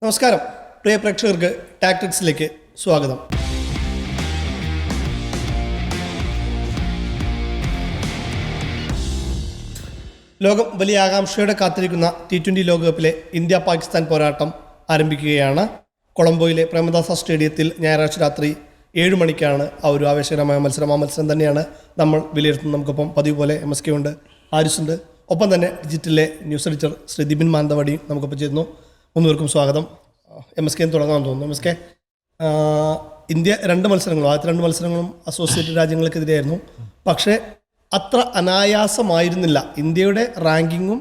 നമസ്കാരം പ്രിയ പ്രേക്ഷകർക്ക് ടാക്ടിക്സിലേക്ക് സ്വാഗതം. ലോകം വലിയ ആകാംക്ഷയോടെ കാത്തിരിക്കുന്ന T20 ലോകകപ്പിലെ ഇന്ത്യ പാകിസ്ഥാൻ പോരാട്ടം ആരംഭിക്കുകയാണ്. കൊളംബോയിലെ പ്രേമദാസ സ്റ്റേഡിയത്തിൽ ഞായറാഴ്ച രാത്രി 7 മണിക്കാണ് ആ ഒരു ആവേശകരമായ മത്സരം. ആ മത്സരം തന്നെയാണ് നമ്മൾ വിലയിരുത്തുന്നത്. നമുക്കൊപ്പം പതിവ് പോലെ MSK ഉണ്ട്, ആരിസുണ്ട്, ഒപ്പം തന്നെ ഡിജിറ്റലിലെ ന്യൂസ് എഡിറ്റർ ശ്രീ ദിബിൻ മാനന്തവാടിയും നമുക്കൊപ്പം ചേരുന്നു. മൂന്നുപേർക്കും സ്വാഗതം. MSK തുടങ്ങാമെന്ന് തോന്നുന്നു. MSK, ഇന്ത്യ ആദ്യത്തെ 2 മത്സരങ്ങളും അസോസിയേറ്റഡ് രാജ്യങ്ങൾക്കെതിരെയായിരുന്നു. പക്ഷേ അത്ര അനായാസമായിരുന്നില്ല. ഇന്ത്യയുടെ റാങ്കിങ്ങും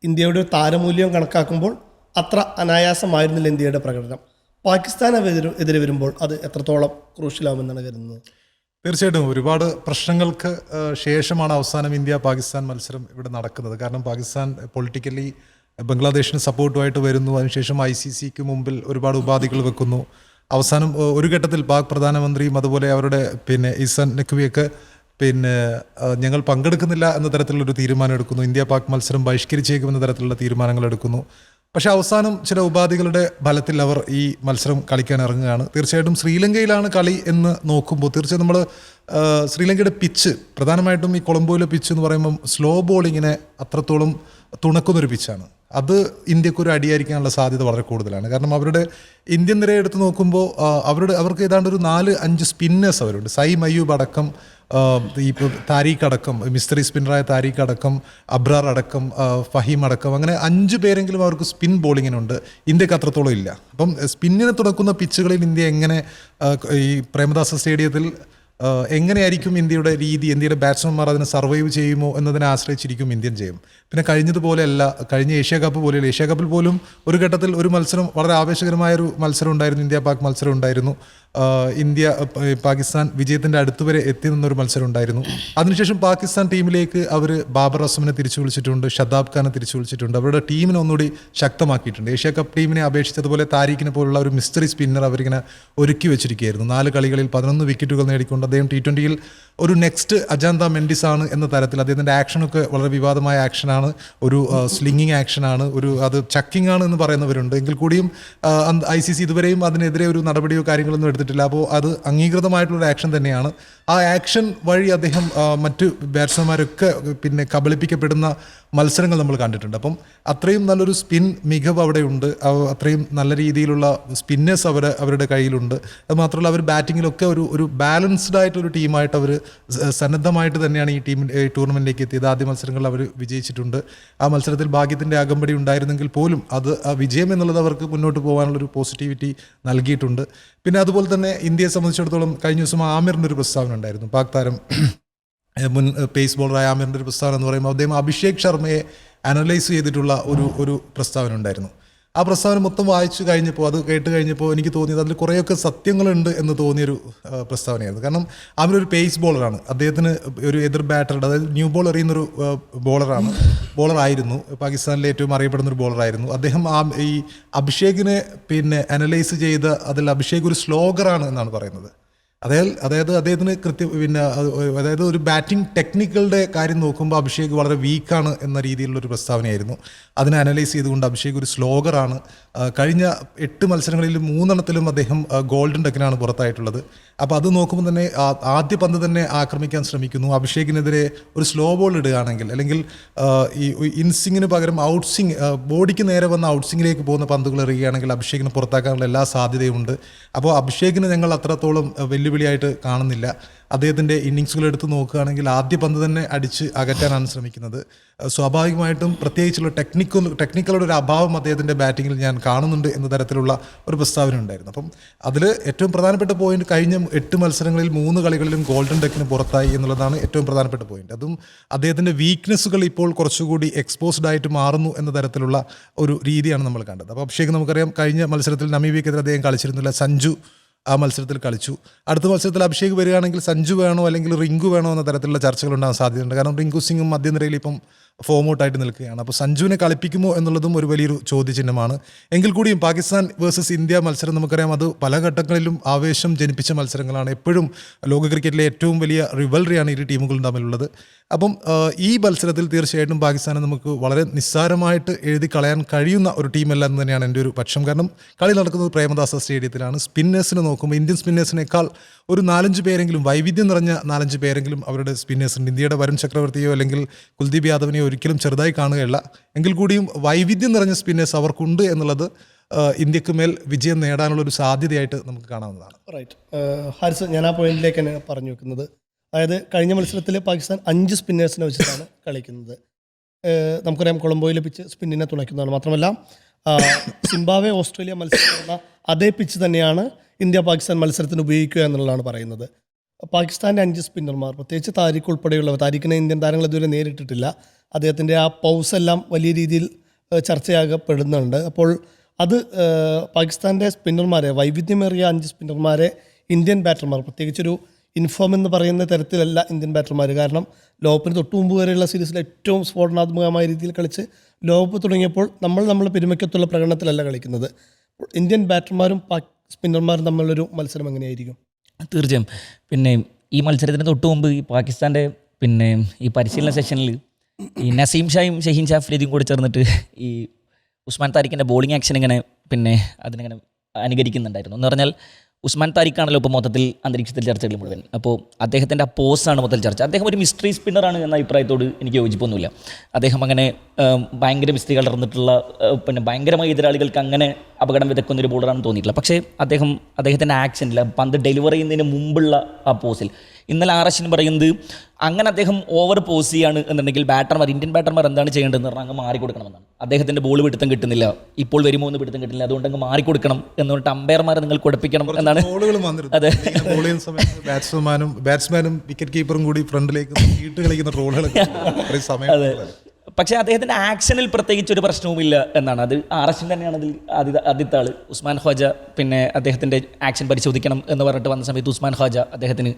ഇന്ത്യയുടെ താരമൂല്യവും കണക്കാക്കുമ്പോൾ അത്ര അനായാസമായിരുന്നില്ല ഇന്ത്യയുടെ പ്രകടനം. പാകിസ്ഥാനെതിരെ വരുമ്പോൾ അത് എത്രത്തോളം ക്രൂഷ്യലാവുമെന്നാണ് കരുതുന്നത്? തീർച്ചയായിട്ടും ഒരുപാട് പ്രശ്നങ്ങൾക്ക് ശേഷമാണ് അവസാനം ഇന്ത്യ പാകിസ്ഥാൻ മത്സരം ഇവിടെ നടക്കുന്നത്. കാരണം പാകിസ്ഥാൻ പൊളിറ്റിക്കലി ബംഗ്ലാദേശിന് സപ്പോർട്ടുമായിട്ട് വരുന്നു. അതിനുശേഷം ICCക്ക് മുമ്പിൽ ഒരുപാട് ഉപാധികൾ വെക്കുന്നു. അവസാനം ഒരു ഘട്ടത്തിൽ പാക് പ്രധാനമന്ത്രിയും അതുപോലെ അവരുടെ ഇസാൻ നഖ്വിയൊക്കെ ഞങ്ങൾ പങ്കെടുക്കുന്നില്ല എന്ന തരത്തിലുള്ളൊരു തീരുമാനം എടുക്കുന്നു. ഇന്ത്യ പാക് മത്സരം ബഹിഷ്കരിച്ചേക്കുമെന്ന തരത്തിലുള്ള തീരുമാനങ്ങൾ എടുക്കുന്നു. പക്ഷേ അവസാനം ചില ഉപാധികളുടെ ഫലത്തിൽ അവർ ഈ മത്സരം കളിക്കാൻ ഇറങ്ങുകയാണ്. തീർച്ചയായിട്ടും ശ്രീലങ്കയിലാണ് കളി എന്ന് നോക്കുമ്പോൾ തീർച്ചയായും നമ്മൾ ശ്രീലങ്കയുടെ പിച്ച്, പ്രധാനമായിട്ടും ഈ കൊളംബോയിലെ പിച്ച് എന്ന് പറയുമ്പം സ്ലോ ബോളിങ്ങിനെ അത്രത്തോളം തുണക്കുന്നൊരു പിച്ചാണ്. അത് ഇന്ത്യക്കൊരു അടിയായിരിക്കാനുള്ള സാധ്യത വളരെ കൂടുതലാണ്. കാരണം അവരുടെ ഇന്ത്യൻ നിരയെ എടുത്ത് നോക്കുമ്പോൾ അവർക്ക് ഏതാണ്ട് ഒരു 4-5 സ്പിന്നേഴ്സ് അവരുണ്ട്. സൈം അയ്യൂബ് അടക്കം, താരീഖ് അടക്കം, മിസ്റ്ററി സ്പിന്നറായ താരീഖ് അടക്കം, അബ്രാർ അടക്കം, ഫഹീം അടക്കം, അങ്ങനെ 5 പേരെങ്കിലും അവർക്ക് സ്പിൻ ബോളിങ്ങിനുണ്ട്. ഇന്ത്യക്ക് അത്രത്തോളം ഇല്ല. അപ്പം സ്പിന്നിനെ തുടക്കുന്ന പിച്ചുകളിൽ ഇന്ത്യ എങ്ങനെ ഈ പ്രേമദാസ സ്റ്റേഡിയത്തിൽ എങ്ങനെയായിരിക്കും ഇന്ത്യയുടെ രീതി, ഇന്ത്യയുടെ ബാറ്റ്സ്മാൻമാർ അതിനെ സർവൈവ് ചെയ്യുമോ എന്നതിനെ ആശ്രയിച്ചിരിക്കും ഇന്ത്യൻ ജയം. പിന്നെ കഴിഞ്ഞതുപോലെയല്ല, കഴിഞ്ഞ ഏഷ്യ കപ്പ് പോലെയല്ല. ഏഷ്യ കപ്പിൽ പോലും ഒരു ഘട്ടത്തിൽ ഒരു മത്സരം, വളരെ ആവേശകരമായൊരു മത്സരം ഉണ്ടായിരുന്നു. ഇന്ത്യ പാക് മത്സരം ഉണ്ടായിരുന്നു. ഇന്ത്യ പാകിസ്ഥാൻ വിജയത്തിൻ്റെ അടുത്ത് വരെ എത്തി നിന്നൊരു മത്സരം ഉണ്ടായിരുന്നു. അതിനുശേഷം പാകിസ്ഥാൻ ടീമിലേക്ക് അവർ ബാബർ അസമിനെ തിരിച്ചു വിളിച്ചിട്ടുണ്ട്, ഷദാബ് ഖാനെ തിരിച്ചു വിളിച്ചിട്ടുണ്ട്. അവരുടെ ടീമിനെ ഒന്നുകൂടി ശക്തമാക്കിയിട്ടുണ്ട്. ഏഷ്യ കപ്പ് ടീമിനെ അപേക്ഷിച്ചതുപോലെ താരീഖിനെ പോലുള്ള ഒരു മിസ്റ്ററി സ്പിന്നർ അവരിങ്ങനെ ഒരുക്കി വെച്ചിരിക്കുകയായിരുന്നു. 4 കളികളിൽ 11 വിക്കറ്റുകൾ നേടിക്കൊണ്ട് അദ്ദേഹം T20യിൽ ഒരു നെക്സ്റ്റ് അജാന്ത മെൻഡിസ് ആണ് എന്ന തരത്തിൽ. അദ്ദേഹത്തിൻ്റെ ആക്ഷനൊക്കെ വളരെ വിവാദമായ ആക്ഷനാണ്, ഒരു സ്ലിങ്ങിങ് ആക്ഷനാണ്, അത് ചക്കിംഗ് ആണ് എന്ന് പറയുന്നവരുണ്ട്. എങ്കിൽ കൂടിയും ICC ഇതുവരെയും അതിനെതിരെ ഒരു നടപടിയോ കാര്യങ്ങളൊന്നും എടുത്തിട്ടില്ല. അപ്പോൾ അത് അംഗീകൃതമായിട്ടുള്ളൊരു ആക്ഷൻ തന്നെയാണ്. ആ ആക്ഷൻ വഴി അദ്ദേഹം മറ്റ് ബാറ്റ്സ്മാൻമാരൊക്കെ കബളിപ്പിക്കപ്പെടുന്ന മത്സരങ്ങൾ നമ്മൾ കണ്ടിട്ടുണ്ട്. അപ്പം അത്രയും നല്ലൊരു സ്പിൻ മികവ് അവിടെയുണ്ട്. അത്രയും നല്ല രീതിയിലുള്ള സ്പിന്നേഴ്സ് അവരുടെ കയ്യിലുണ്ട്. അത് മാത്രമല്ല അവർ ബാറ്റിങ്ങിലൊക്കെ ഒരു ബാലൻസ്ഡ് ആയിട്ടൊരു ടീമായിട്ട് അവർ സന്നദ്ധമായിട്ട് തന്നെയാണ് ഈ ടൂർണമെൻറ്റിലേക്ക് എത്തിയത്. ആദ്യ മത്സരങ്ങളിൽ അവർ വിജയിച്ചിട്ടുണ്ട്. ആ മത്സരത്തിൽ ഭാഗ്യത്തിൻ്റെ അകമ്പടി ഉണ്ടായിരുന്നെങ്കിൽ പോലും അത് ആ വിജയം എന്നുള്ളത് അവർക്ക് മുന്നോട്ട് പോകാനുള്ളൊരു പോസിറ്റിവിറ്റി നൽകിയിട്ടുണ്ട്. പിന്നെ അതുപോലെ തന്നെ ഇന്ത്യയെ സംബന്ധിച്ചിടത്തോളം കഴിഞ്ഞ ദിവസം ആമിറിൻ്റെ ഒരു പ്രസ്താവന ഉണ്ടായിരുന്നു. പാക് താരം മുൻ പേസ് ബോളറായ ആമിറിൻ്റെ ഒരു പ്രസ്താവന എന്ന് പറയുമ്പോൾ അദ്ദേഹം അഭിഷേക് ശർമ്മയെ അനലൈസ് ചെയ്തിട്ടുള്ള ഒരു പ്രസ്താവന ഉണ്ടായിരുന്നു. ആ പ്രസ്താവന മൊത്തം വായിച്ചു കഴിഞ്ഞപ്പോൾ, അത് കേട്ട് കഴിഞ്ഞപ്പോൾ എനിക്ക് തോന്നിയത് അതിൽ കുറേയൊക്കെ സത്യങ്ങളുണ്ട് എന്ന് തോന്നിയൊരു പ്രസ്താവനയായിരുന്നു. കാരണം അവരൊരു പേസ് ബോളറാണ്. അദ്ദേഹത്തിന് ഒരു എതിർ ബാറ്ററുടെ, അതായത് ന്യൂ ബോൾ എറിയുന്നൊരു ബോളറായിരുന്നു. പാകിസ്ഥാനിലെ ഏറ്റവും അറിയപ്പെടുന്നൊരു ബോളറായിരുന്നു അദ്ദേഹം. ഈ അഭിഷേകിനെ അനലൈസ് ചെയ്ത് അതിൽ അഭിഷേക് ഒരു സ്ലോഗറാണ് എന്നാണ് പറയുന്നത്. അതായത് അദ്ദേഹത്തിന് അതായത് ഒരു ബാറ്റിംഗ് ടെക്നിക്കുകളുടെ കാര്യം നോക്കുമ്പോൾ അഭിഷേക് വളരെ വീക്കാണ് എന്ന രീതിയിലുള്ളൊരു പ്രസ്താവനയായിരുന്നു. അതിനെ അനലൈസ് ചെയ്തുകൊണ്ട് അഭിഷേക് ഒരു സ്ലോഗറാണ്. കഴിഞ്ഞ 8 മത്സരങ്ങളിൽ 3 അദ്ദേഹം ഗോൾഡൻ ഡക്കിനാണ് പുറത്തായിട്ടുള്ളത്. അപ്പോൾ അത് നോക്കുമ്പോൾ തന്നെ ആദ്യ പന്ത് തന്നെ ആക്രമിക്കാൻ ശ്രമിക്കുന്നു. അഭിഷേകിനെതിരെ ഒരു സ്ലോ ബോൾ ഇടുകയാണെങ്കിൽ, അല്ലെങ്കിൽ ഈ ഇൻസിങ്ങിന് പകരം ഔട്ട്സിങ്, ബോഡിക്ക് നേരെ വന്ന ഔട്ട്സിങ്ങിലേക്ക് പോകുന്ന പന്തുകൾ എറിയുകയാണെങ്കിൽ അഭിഷേകിനെ പുറത്താക്കാനുള്ള എല്ലാ സാധ്യതയുണ്ട്. അപ്പോൾ അഭിഷേകിന് ഞങ്ങൾ അത്രത്തോളം വെല്ലുവിളിയായിട്ട് കാണുന്നില്ല. അദ്ദേഹത്തിൻ്റെ ഇന്നിങ്സുകൾ എടുത്ത് നോക്കുകയാണെങ്കിൽ ആദ്യ പന്ത് തന്നെ അടിച്ച് അകറ്റാനാണ് ശ്രമിക്കുന്നത്. സ്വാഭാവികമായിട്ടും പ്രത്യേകിച്ചുള്ള ടെക്നിക്കലുടെ ഒരു അഭാവം അദ്ദേഹത്തിൻ്റെ ബാറ്റിങ്ങിൽ ഞാൻ കാണുന്നുണ്ട് എന്ന തരത്തിലുള്ള ഒരു പ്രസ്താവന ഉണ്ടായിരുന്നു. അപ്പം അതിൽ ഏറ്റവും പ്രധാനപ്പെട്ട പോയിന്റ്, കഴിഞ്ഞ 8 മത്സരങ്ങളിൽ 3 കളികളിലും ഗോൾഡൻ ഡക്കിന് പുറത്തായി എന്നുള്ളതാണ് ഏറ്റവും പ്രധാനപ്പെട്ട പോയിന്റ്. അതും അദ്ദേഹത്തിൻ്റെ വീക്ക്നെസ്സുകൾ ഇപ്പോൾ കുറച്ചുകൂടി എക്സ്പോസ്ഡ് ആയിട്ട് മാറുന്നു എന്ന തരത്തിലുള്ള ഒരു രീതിയാണ് നമ്മൾ കണ്ടത്. അപ്പോൾ അഭിഷേക് നമുക്കറിയാം, കഴിഞ്ഞ മത്സരത്തിൽ നമീബിയക്കെതിരെ അദ്ദേഹം കളിച്ചിരുന്നില്ല. സഞ്ജു ആ മത്സരത്തിൽ കളിച്ചു. അടുത്ത മത്സരത്തിൽ അഭിഷേക് വരികയാണെങ്കിൽ സഞ്ജു വേണോ അല്ലെങ്കിൽ റിങ്കു വേണോ എന്ന തരത്തിലുള്ള ചർച്ചകൾ ഉണ്ടാകാൻ സാധ്യതയുണ്ട്. കാരണം റിങ്കു സിംഗും മധ്യനിരയിൽ ഇപ്പം ഫോം ഔട്ടായിട്ട് നിൽക്കുകയാണ്. അപ്പോൾ സഞ്ജുവിനെ കളിപ്പിക്കുമോ എന്നുള്ളതും ഒരു വലിയൊരു ചോദ്യചിഹ്നമാണ്. എങ്കിൽ കൂടിയും പാകിസ്ഥാൻ വേഴ്സസ് ഇന്ത്യ മത്സരം നമുക്കറിയാം, അത് പല ഘട്ടങ്ങളിലും ആവേശം ജനിപ്പിച്ച മത്സരങ്ങളാണ്. എപ്പോഴും ലോക ക്രിക്കറ്റിലെ ഏറ്റവും വലിയ റിവൽറിയാണ് ഇരു ടീമുകളും തമ്മിലുള്ളത്. അപ്പം ഈ മത്സരത്തിൽ തീർച്ചയായിട്ടും പാകിസ്ഥാനെ നമുക്ക് വളരെ നിസ്സാരമായിട്ട് എഴുതി കളയാൻ കഴിയുന്ന ഒരു ടീമല്ല എന്ന് തന്നെയാണ് എൻ്റെ ഒരു പക്ഷം. കാരണം കളി നടക്കുന്നത് പ്രേമദാസ സ്റ്റേഡിയത്തിലാണ്. സ്പിന്നേഴ്സിനെ നോക്കുമ്പോൾ ഇന്ത്യൻ സ്പിന്നേഴ്സിനേക്കാൾ ഒരു 4-5 പേരെങ്കിലും, വൈവിധ്യം നിറഞ്ഞ 4-5 പേരെങ്കിലും അവരുടെ സ്പിന്നേഴ്സുണ്ട്. ഇന്ത്യയുടെ വരുൺ ചക്രവർത്തിയോ അല്ലെങ്കിൽ കുൽദീപ് യാദവിനെയോ ഒരിക്കലും ചെറുതായി കാണുകയല്ല. എങ്കിൽ കൂടിയും വൈവിധ്യം നിറഞ്ഞ സ്പിന്നേഴ്സ് അവർക്കുണ്ട് എന്നുള്ളത് ഇന്ത്യക്ക് മേൽ വിജയം നേടാനുള്ള ഒരു സാധ്യതയായിട്ട് നമുക്ക് കാണാവുന്നതാണ്. റൈറ്റ്. ഹാരിസ്, ഞാൻ ആ പോയിന്റിലേക്ക് തന്നെ പറഞ്ഞു വെക്കുന്നത്, അതായത് കഴിഞ്ഞ മത്സരത്തിൽ പാകിസ്ഥാൻ 5 സ്പിന്നേഴ്സിനെ വെച്ചിട്ടാണ് കളിക്കുന്നത്. നമുക്കറിയാം കൊളംബോയിലെ പിച്ച് സ്പിന്നിനെ തുണയ്ക്കുന്നതാണ്. മാത്രമല്ല സിംബാബ്വെ ഓസ്ട്രേലിയ മത്സരം അതേ പിച്ച് തന്നെയാണ് ഇന്ത്യ പാകിസ്ഥാൻ മത്സരത്തിന് ഉപയോഗിക്കുക എന്നുള്ളതാണ് പറയുന്നത്. പാകിസ്ഥാൻ്റെ 5 സ്പിന്നർമാർ, പ്രത്യേകിച്ച് താരിഖ് ഉൾപ്പെടെയുള്ളവർ, താരിഖിനെ ഇന്ത്യൻ താരങ്ങൾ ഇതുവരെ നേരിട്ടിട്ടില്ല. അദ്ദേഹത്തിൻ്റെ ആ പൗസ് എല്ലാം വലിയ രീതിയിൽ ചർച്ചയാകപ്പെടുന്നുണ്ട്. അപ്പോൾ അത് പാകിസ്ഥാൻ്റെ സ്പിന്നർമാരെ, വൈവിധ്യമേറിയ 5 സ്പിന്നർമാരെ ഇന്ത്യൻ ബാറ്റർമാർ, പ്രത്യേകിച്ചൊരു ഇൻഫോം എന്ന് പറയുന്ന തരത്തിലല്ല ഇന്ത്യൻ ബാറ്റർമാർ. കാരണം ലോകകപ്പിന് തൊട്ടു മുമ്പ് വരെയുള്ള സീരീസിൽ ഏറ്റവും സ്ഫോടനാത്മകമായ രീതിയിൽ കളിച്ച് ലോകകപ്പ് തുടങ്ങിയപ്പോൾ നമ്മൾ പെരുമയ്ക്കത്തുള്ള പ്രകടനത്തിലല്ല കളിക്കുന്നത്. ഇന്ത്യൻ ബാറ്റർമാരും സ്പിന്നർമാരും തമ്മിലൊരു മത്സരം എങ്ങനെയായിരിക്കും? തീർച്ചയായും. പിന്നെ ഈ മത്സരത്തിന് തൊട്ട് മുമ്പ് ഈ പാകിസ്ഥാൻ്റെ ഈ പരിശീലന സെഷനിൽ ഈ നസീം ഷായും ഷഹീൻ ഷാ അഫ്രീദിയും കൂടി ചേർന്നിട്ട് ഈ ഉസ്മാൻ താരിഖിൻ്റെ ബോളിംഗ് ആക്ഷൻ ഇങ്ങനെ അതിനിങ്ങനെ അനുകരിക്കുന്നുണ്ടായിരുന്നു. എന്ന് പറഞ്ഞാൽ ഉസ്മാൻ താരിഖാണല്ലോ ഇപ്പോൾ മൊത്തത്തിൽ അന്തരീക്ഷത്തിൽ ചർച്ചകൾ മുഴുവൻ. അപ്പോൾ അദ്ദേഹത്തിൻ്റെ ആ പോസ്റ്റാണ് മൊത്തത്തിൽ ചർച്ച. അദ്ദേഹം ഒരു മിസ്റ്ററി സ്പിന്നറാണ് എന്ന അഭിപ്രായത്തോട് എനിക്ക് യോജിപ്പൊന്നുമില്ല. അദ്ദേഹം അങ്ങനെ ഭയങ്കര മിസ്റ്ററി കലർന്നിട്ടുള്ള ഭയങ്കരമായ എതിരാളികൾക്ക് അങ്ങനെ അപകടം വിതക്കുന്നൊരു ബോളറാണെന്ന് തോന്നിയിട്ടില്ല. പക്ഷേ അദ്ദേഹത്തിൻ്റെ ആക്ഷനിൽ പന്ത് ഡെലിവർ ചെയ്യുന്നതിന് മുമ്പുള്ള ആ പോസിൽ ഇന്നലെ ആർ.എസ്. പറയുന്നത് അങ്ങനെ അദ്ദേഹം ഓവർ പോസ് ചെയ്യാണ് എന്നുണ്ടെങ്കിൽ ഇന്ത്യൻ ബാറ്റർമാർ എന്താണ് ചെയ്യേണ്ടതെന്ന് പറഞ്ഞാൽ അങ്ങ് മാറിക്കൊടുക്കണമെന്നാണ്. അദ്ദേഹത്തിൻ്റെ ബോൾ പിടുത്തം കിട്ടുന്നില്ല, ഇപ്പോൾ വരുമോ എന്ന് പിടുത്തം കിട്ടുന്നില്ല, അതുകൊണ്ട് അങ്ങ് മാറിക്കൊടുക്കണം എന്ന് പറഞ്ഞിട്ട് അമ്പയർമാരെ നിങ്ങൾ കുഴപ്പിക്കണം എന്നാണ്. അതെ, ബാറ്റ്സ്മാനും വിക്കറ്റ് കീപ്പറും കൂടി ഫ്രണ്ടിലേക്ക് കളിക്കുന്ന ട്രോളുകളൊക്കെ. അതെ, പക്ഷേ അദ്ദേഹത്തിൻ്റെ ആക്ഷനിൽ പ്രത്യേകിച്ച് ഒരു പ്രശ്നവുമില്ല എന്നാണ്. അത് ആർ.എസ്. തന്നെയാണ് അതിൽ ആദ്യത്തെ ആൾ. ഉസ്മാൻ ഖ്വാജ അദ്ദേഹത്തിൻ്റെ ആക്ഷൻ പരിശോധിക്കണം എന്ന് പറഞ്ഞിട്ട് വന്ന സമയത്ത് ഉസ്മാൻ ഖ്വാജ അദ്ദേഹത്തിന്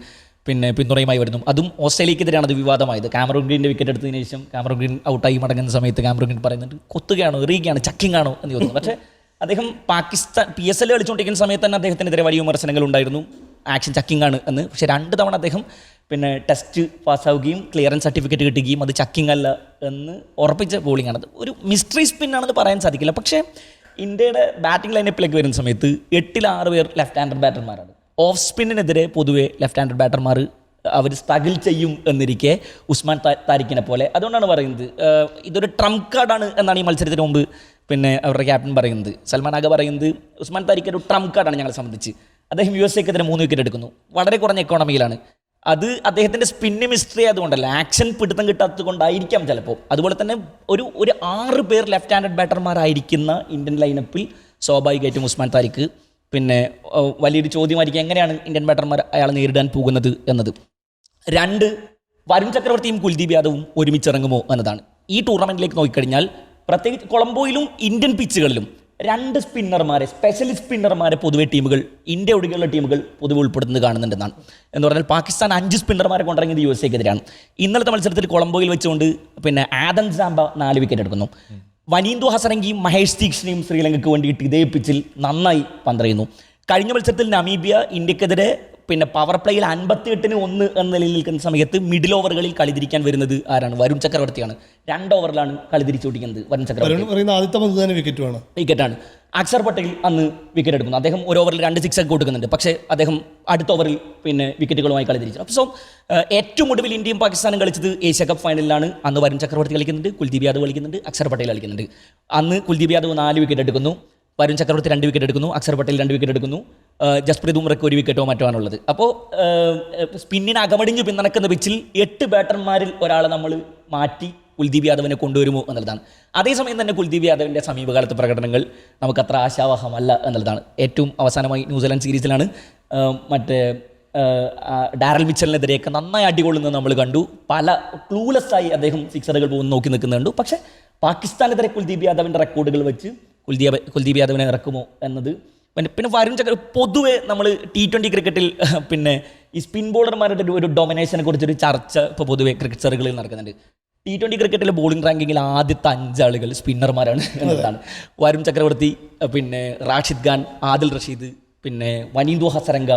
പിന്തുണയുമായി വരുന്നു. അതും ഓസ്ട്രേലിയക്കെതിരെയാണ് അത് വിവാദമായത്. കാമറൂൺ ഗ്രീൻ്റെ വിക്കറ്റ് എടുത്തതിന് ശേഷം കാമറൂൺ ഗ്രീൻ ഔട്ടായി മടങ്ങുന്ന സമയത്ത് കാമറൂൺ ഗ്രീൻ പറയുന്നുണ്ട് കൊത്തുകയാണോ, എറിയുകയാണോ, ചക്കിംഗ് ആണോ എന്ന് ചോദിക്കുന്നു. പക്ഷേ അദ്ദേഹം PSL കളിച്ചുകൊണ്ടിരിക്കുന്ന സമയത്ത് തന്നെ അദ്ദേഹത്തിനെതിരെ വലിയ വിമർശനങ്ങൾ ഉണ്ടായിരുന്നു, ആക്ഷൻ ചക്കിംഗ് ആണ് എന്ന്. പക്ഷേ 2 തവണ അദ്ദേഹം ടെസ്റ്റ് പാസ്സാവുകയും ക്ലിയറൻസ് സർട്ടിഫിക്കറ്റ് കിട്ടുകയും അത് ചക്കിംഗ് അല്ല എന്ന് ഉറപ്പിച്ച ബോളിംഗ് ആണത്. ഒരു മിസ്റ്ററി സ്പിന്നാണെന്ന് പറയാൻ സാധിക്കില്ല. പക്ഷേ ഇന്ത്യയുടെ ബാറ്റിംഗ് ലൈനപ്പിലേക്ക് വരുന്ന സമയത്ത് 8-ൽ 6 പേർ ലെഫ്റ്റ് ഹാൻഡഡ് ബാറ്റർമാരാണ്. ഓഫ് സ്പിന്നിനെതിരെ പൊതുവെ ലെഫ്റ്റ് ഹാൻഡഡ് ബാറ്റർമാർ അവർ സ്ട്രഗിൾ ചെയ്യും എന്നിരിക്കെ ഉസ്മാൻ താരിഖിനെ പോലെ. അതുകൊണ്ടാണ് പറയുന്നത് ഇതൊരു ട്രംപ് കാർഡാണ് എന്നാണ് ഈ മത്സരത്തിന് മുമ്പ് അവരുടെ ക്യാപ്റ്റൻ പറയുന്നത്. സൽമാൻ ആഗ പറയുന്നത് ഉസ്മാൻ താരിഖ് ഒരു ട്രംപ് കാർഡാണ് ഞങ്ങളെ സംബന്ധിച്ച്. അദ്ദേഹം USA-ക്കെതിരെ 3 വിക്കറ്റ് എടുക്കുന്നു, വളരെ കുറഞ്ഞ എക്കോണമിയിലാണ്. അത് അദ്ദേഹത്തിൻ്റെ സ്പിന്ന് മിസ്റ്ററി ആയതുകൊണ്ടല്ല, ആക്ഷൻ പിടുത്തം കിട്ടാത്തത് കൊണ്ടായിരിക്കാം ചിലപ്പോൾ. അതുപോലെ തന്നെ ഒരു 6 പേർ ലെഫ്റ്റ് ഹാൻഡഡ് ബാറ്റർമാരായിരിക്കുന്ന ഇന്ത്യൻ ലൈനപ്പിൽ സ്വാഭാവികമായിട്ടും ഉസ്മാൻ താരിഖ് വലിയൊരു ചോദ്യമായിരിക്കും എങ്ങനെയാണ് ഇന്ത്യൻ ബാറ്റർമാർ അയാളെ നേരിടാൻ പോകുന്നത് എന്നത്. 2, വരുൺ ചക്രവർത്തിയും കുൽദീപ് യാദവും ഒരുമിച്ചിറങ്ങുമോ എന്നതാണ്. ഈ ടൂർണമെൻറ്റിലേക്ക് നോക്കിക്കഴിഞ്ഞാൽ പ്രത്യേകിച്ച് കൊളംബോയിലും ഇന്ത്യൻ പിച്ചുകളിലും 2 സ്പിന്നർമാരെ, സ്പെഷ്യലിസ്റ്റ് സ്പിന്നർമാരെ പൊതുവെ ഇന്ത്യ ഒഴികെയുള്ള ടീമുകൾ പൊതുവെ ഉൾപ്പെടുന്നത് കാണുന്നുണ്ടെന്നാണ്. എന്ന് പറഞ്ഞാൽ പാകിസ്ഥാൻ 5 സ്പിന്നർമാരെ കൊണ്ടിറങ്ങിയത് USA-ക്കെതിരെയാണ്. ഇന്നലത്തെ മത്സരത്തിൽ കൊളംബോയിൽ വെച്ചുകൊണ്ട് ആദം സാംബ 4 വിക്കറ്റ് എടുക്കുന്നു. വനീന്ദു ഹസരംഗിയും മഹേഷ് തീക്ഷ്ണയും ശ്രീലങ്കയ്ക്ക് വേണ്ടിയിട്ട് ഇതേ പിച്ചിൽ നന്നായി പന്തെറിയുന്നു. കഴിഞ്ഞ മത്സരത്തിൽ നമീബിയ ഇന്ത്യക്കെതിരെ പവർ പ്ലേയിൽ 58-1 എന്ന നിലയിൽ നിൽക്കുന്ന സമയത്ത് മിഡിൽ ഓവറുകളിൽ കളിതിരിക്കാൻ വരുന്നത് ആരാണ്? വരുൺ ചക്രവർത്തിയാണ്. 2 ഓവറിലാണ് കളിതിരിച്ചു ഓടിക്കുന്നത് വരുൺ ചക്രവർത്തി. വിക്കറ്റാണ്. അക്ഷർ പട്ടേൽ അന്ന് വിക്കറ്റ് എടുക്കുന്നു. അദ്ദേഹം ഒരു ഓവറിൽ 2 സിക്സ് ഒക്കെ കൊടുക്കുന്നുണ്ട്. പക്ഷേ അദ്ദേഹം അടുത്ത ഓവറിൽ വിക്കറ്റുകളുമായി കളിതിരിച്ചു. അപ്പോൾ ഏറ്റവും ഒടുവിൽ ഇന്ത്യയും പാകിസ്ഥാനും കളിച്ചത് ഏഷ്യ കപ്പ് ഫൈനലിലാണ്. അന്ന് വരുൺ ചക്രവർത്തി കളിക്കുന്നുണ്ട്, കുൽദീപ് യാദവ് കളിക്കുന്നുണ്ട്, അക്ഷർ പട്ടേൽ കളിക്കുന്നുണ്ട്. അന്ന് കുൽദീപ് യാദവ് 4 വിക്കറ്റ് എടുക്കുന്നു, വരുൺ ചക്രവർത്തി 2 വിക്കറ്റ് എടുക്കുന്നു, അക്ഷർ പട്ടേൽ 2 വിക്കറ്റ് എടുക്കുന്നു, ജസ്പ്രീത് ബുംറയ്ക്ക് 1 വിക്കറ്റോ മറ്റോ ആണുള്ളത്. അപ്പോൾ സ്പിന്നിന് അകമടിഞ്ഞ് പിന്തുണക്കുന്ന പിച്ചിൽ 8 ബാറ്റർമാരിൽ ഒരാളെ നമ്മൾ മാറ്റി കുൽദീപ് യാദവിനെ കൊണ്ടുവരുമോ എന്നുള്ളതാണ്. അതേസമയം തന്നെ കുൽദീപ് യാദവിൻ്റെ സമീപകാലത്തെ പ്രകടനങ്ങൾ നമുക്കത്ര ആശാവഹമല്ല എന്നുള്ളതാണ്. ഏറ്റവും അവസാനമായി ന്യൂസിലാൻഡ് സീരീസിലാണ് ഡാരൽ മിച്ചലിനെതിരെയൊക്കെ നന്നായി അടികൊള്ളുന്നത് നമ്മൾ കണ്ടു. പല ക്ലൂലെസ്സായി അദ്ദേഹം സിക്സറുകൾ പോകുന്ന നോക്കി നിൽക്കുന്നുണ്ട്. പക്ഷേ പാകിസ്ഥാനെതിരെ കുൽദീപ് യാദവിൻ്റെ റെക്കോർഡുകൾ വെച്ച് കുൽദീപ് യാദവിനെ ഇറക്കുമോ എന്നത്. പിന്നെ വരുൺ ചക്ര പൊതുവെ നമ്മൾ T20 ക്രിക്കറ്റിൽ ഈ സ്പിൻ ബോളർമാരുടെ ഒരു ഡൊമിനേഷനെ കുറിച്ചൊരു ചർച്ച ഇപ്പോൾ പൊതുവെ ക്രിക്കറ്റ് സർക്കിളിൽ നടക്കുന്നുണ്ട്. T20 ക്രിക്കറ്റിലെ ബോളിംഗ് റാങ്കിങ്ങിൽ ആദ്യത്തെ 5 ആളുകൾ സ്പിന്നർമാരാണ് എന്നതാണ്. വരുൺ ചക്രവർത്തി, റാഷിദ് ഖാൻ, ആദിൽ റഷീദ്, വനീന്ദു ഹസരംഗ,